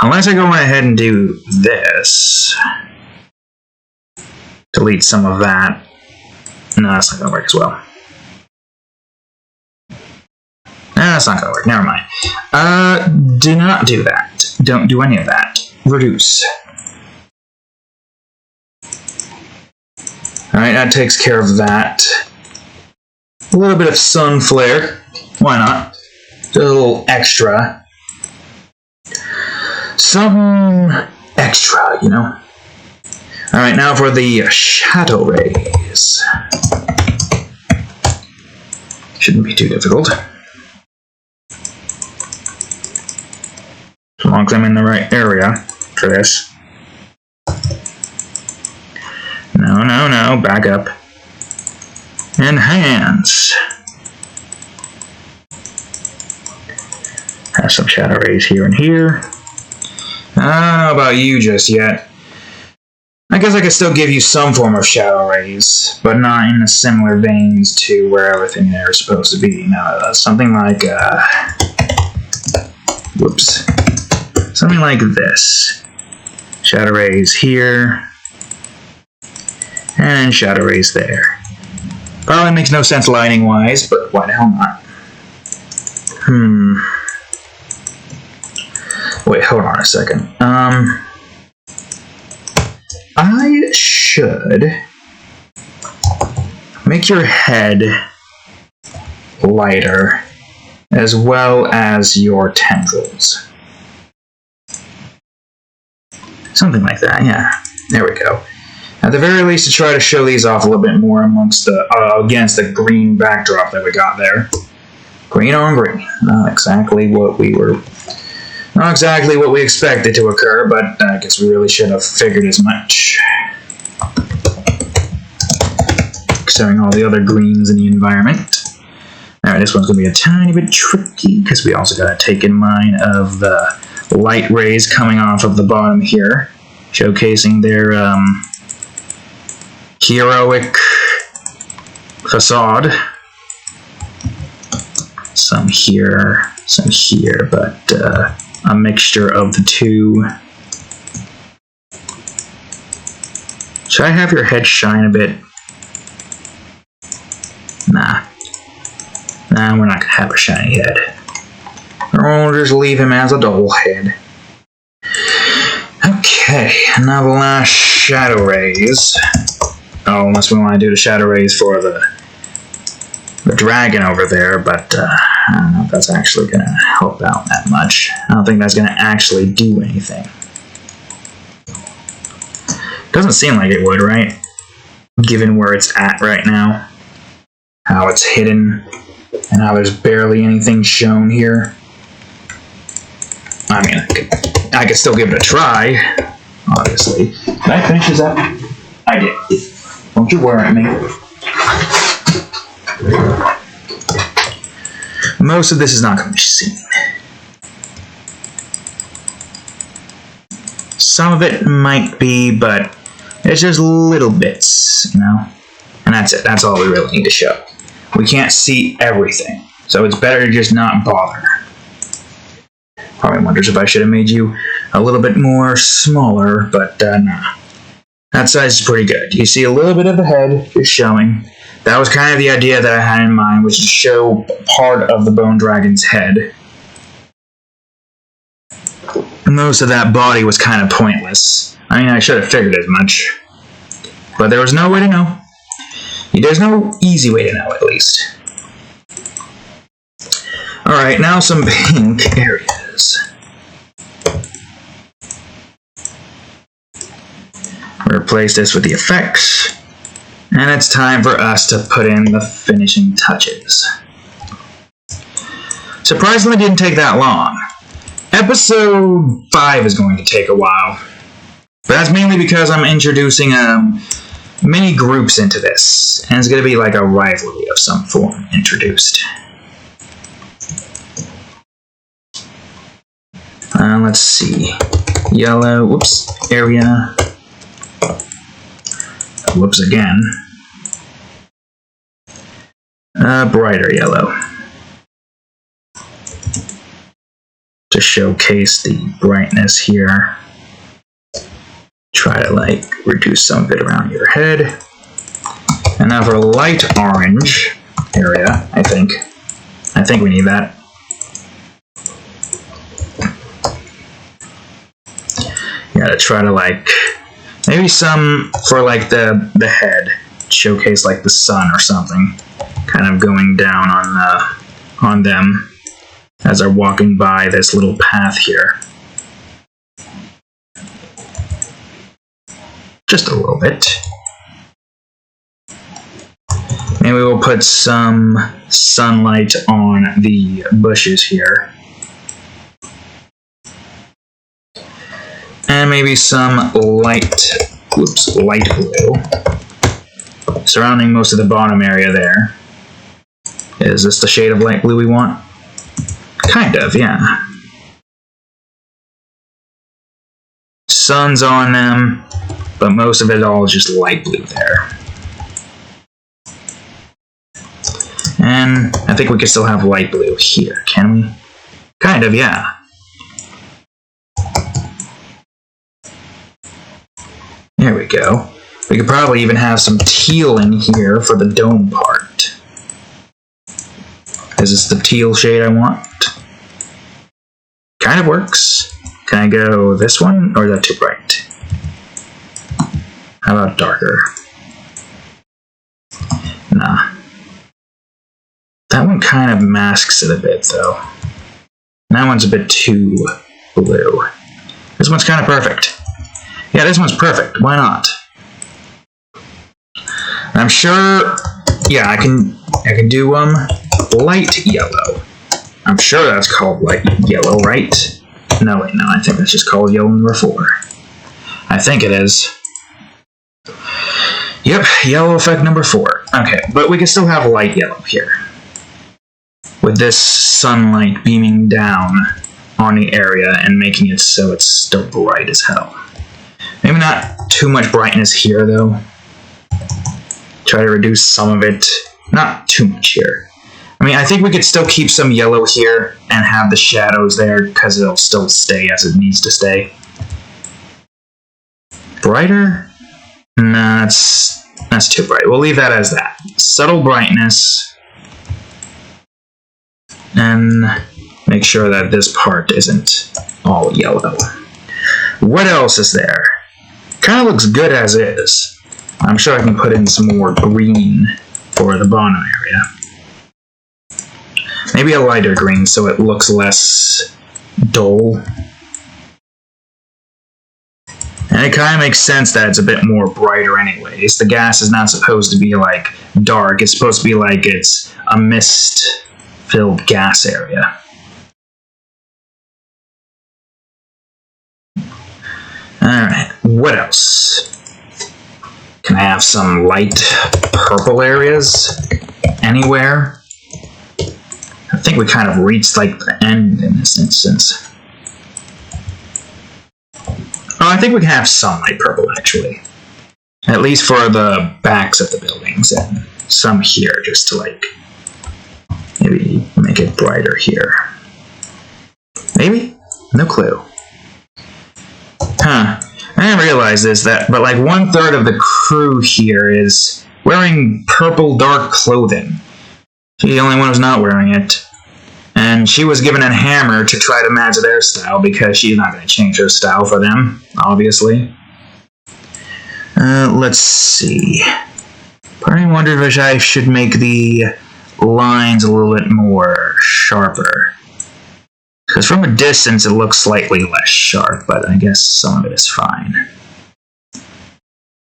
Unless I go ahead and do this. Delete some of that. No, that's not going to work as well. That's not going to work. Never mind. Do not do that. Don't do any of that. Reduce. Alright, that takes care of that. A little bit of sun flare. Why not? Just a little extra. Something extra, you know? Alright, now for the shadow rays. Shouldn't be too difficult. As long as I'm in the right area for this. No, no, no, back up. Enhance. Have some shadow rays here and here. I don't know about you just yet. I guess I could still give you some form of shadow rays, but not in the similar veins to where everything there is supposed to be. No, something like, whoops. Something like this. Shadow rays here. And shadow rays there. Probably makes no sense lighting-wise, but why the hell not? Wait, hold on a second. I should make your head lighter, as well as your tendrils. Something like that, yeah. There we go. At the very least, to try to show these off a little bit more amongst the against the green backdrop that we got there. Green on green. Not exactly what we expected to occur, but I guess we really should have figured as much. Considering all the other greens in the environment. Alright, this one's going to be a tiny bit tricky, because we also got to take in mind of the light rays coming off of the bottom here, showcasing their heroic facade. Some here, but a mixture of the two. Should I have your head shine a bit? Nah. Nah, we're not gonna have a shiny head. We'll just leave him as a dull head. Okay, now the last shadow rays. Oh, unless we want to do the shadow rays for the dragon over there, but I don't know if that's actually going to help out that much. I don't think that's going to actually do anything. Doesn't seem like it would, right? Given where it's at right now. How it's hidden, and how there's barely anything shown here. I mean, I could still give it a try, obviously. Did I finish this up? I did. Don't you worry at me. Most of this is not going to be seen. Some of it might be, but it's just little bits, you know? And that's it. That's all we really need to show. We can't see everything, so it's better to just not bother. Probably wonders if I should have made you a little bit more smaller, but nah. That size is pretty good. You see a little bit of the head just showing. That was kind of the idea that I had in mind, which is to show part of the bone dragon's head. Most of that body was kind of pointless. I mean, I should have figured as much. But there was no way to know. There's no easy way to know, at least. Alright, now some pink areas. Replace this with the effects. And it's time for us to put in the finishing touches. Surprisingly, it didn't take that long. Episode 5 is going to take a while. But that's mainly because I'm introducing many groups into this, and it's going to be like a rivalry of some form introduced. Let's see. Yellow, whoops, area. Whoops again. Brighter yellow. To showcase the brightness here. Try to like reduce some of it around your head. And now for a light orange area, I think we need that. You gotta try to like, maybe some for like the head, showcase like the sun or something, kind of going down on them as they're walking by this little path here. Just a little bit. Maybe we'll put some sunlight on the bushes here. And maybe some light blue surrounding most of the bottom area there. Is this the shade of light blue we want? Kind of, yeah. Sun's on them, but most of it all is just light blue there. And I think we can still have light blue here, can we? Kind of, yeah. There we go. We could probably even have some teal in here for the dome part. Is this the teal shade I want? Kind of works. Can I go this one, or is that too bright? How about darker? Nah. That one kind of masks it a bit, though. That one's a bit too blue. This one's kind of perfect. Yeah, this one's perfect. Why not? I'm sure. Yeah, I can do light yellow. I'm sure that's called light yellow, right? No, wait, no. I think that's just called yellow number 4. I think it is. Yep, yellow effect number 4. Okay, but we can still have light yellow here, with this sunlight beaming down on the area and making it so it's still bright as hell. Maybe not too much brightness here, though. Try to reduce some of it. Not too much here. I mean, I think we could still keep some yellow here and have the shadows there, because it'll still stay as it needs to stay. Brighter? Nah, that's too bright. We'll leave that as that. Subtle brightness. And make sure that this part isn't all yellow. What else is there? Kind of looks good as is. I'm sure I can put in some more green for the bottom area. Maybe a lighter green so it looks less dull. And it kind of makes sense that it's a bit more brighter anyways. The gas is not supposed to be like dark. It's supposed to be like it's a mist-filled gas area. Alright, what else? Can I have some light purple areas anywhere? I think we kind of reached like the end in this instance. Oh, I think we can have some light purple actually. At least for the backs of the buildings, and some here just to like maybe make it brighter here. Maybe? No clue. Huh. I didn't realize this, but like 1/3 of the crew here is wearing purple dark clothing. She's the only one who's not wearing it. And she was given a hammer to try to match their style, because she's not going to change her style for them, obviously. Let's see. Part of me wondered if I should make the lines a little bit more sharper. Because from a distance it looks slightly less sharp, but I guess some of it is fine.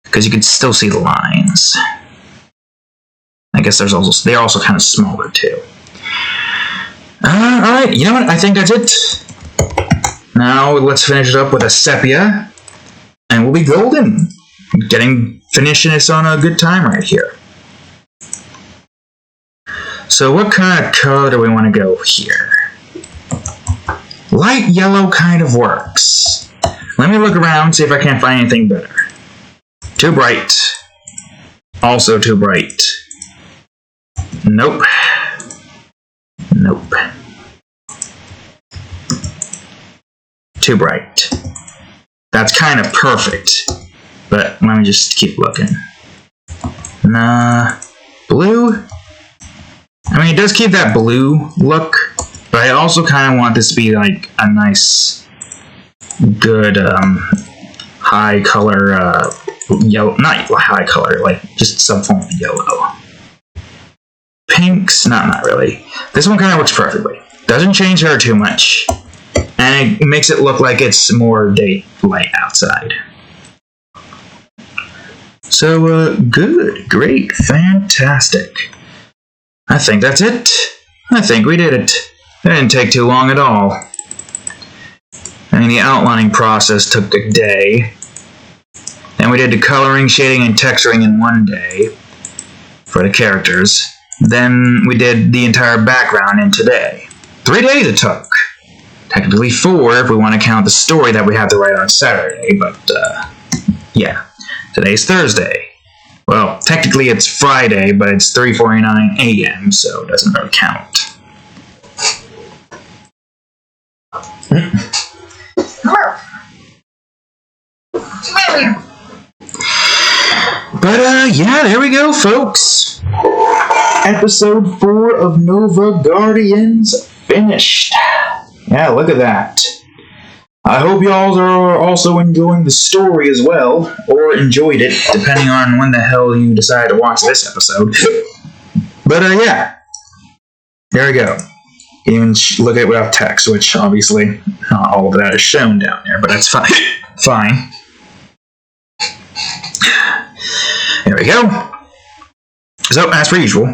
Because you can still see the lines. I guess they're also kind of smaller too. Alright, you know what? I think that's it. Now let's finish it up with a sepia. And we'll be golden. Finishing this on a good time right here. So what kind of color do we want to go here? Light yellow kind of works. Let me look around, see if I can't find anything better. Too bright. Also too bright. Nope. Nope. Too bright. That's kind of perfect. But let me just keep looking. Nah. Blue? I mean, it does keep that blue look, but I also kind of want this to be like a nice, good, high color, yellow, not high color, like just some form of yellow. Pinks? Not really. This one kind of works perfectly. Doesn't change her too much, and it makes it look like it's more daylight outside. So, good, great, fantastic. I think that's it. I think we did it. It didn't take too long at all. I mean, the outlining process took a day. Then we did the coloring, shading, and texturing in one day for the characters. Then we did the entire background in today. 3 days it took. Technically 4 if we want to count the story that we have to write on Saturday, but, yeah. Today's Thursday. Well, technically it's Friday, but it's 3:49 a.m., so it doesn't really count. But, yeah, there we go, folks. Episode 4 of Nova Guardians finished. Yeah, look at that. I hope y'all are also enjoying the story as well, or enjoyed it, depending on when the hell you decide to watch this episode. But, yeah. There we go. You can even look at it without text, which obviously not all of that is shown down there, but that's fine. Fine. There we go. So, as per usual,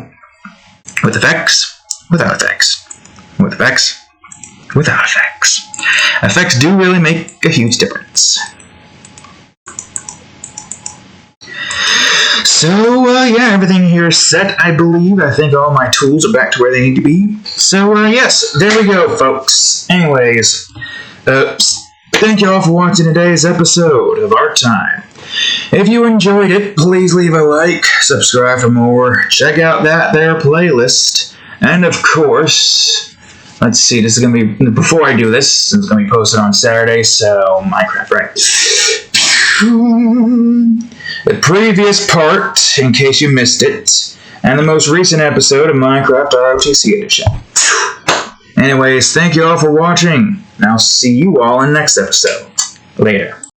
with effects, without effects, with effects, without effects. Effects do really make a huge difference. So, yeah, everything here is set, I believe. I think all my tools are back to where they need to be. So, yes, there we go, folks. Anyways, thank you all for watching today's episode of Art Time. If you enjoyed it, please leave a like, subscribe for more, check out that there playlist, and of course, let's see, this is going to be, before I do this, it's going to be posted on Saturday, so Minecraft, right? The previous part, in case you missed it, and the most recent episode of Minecraft ROTC Edition. Anyways, thank you all for watching, and I'll see you all in the next episode. Later.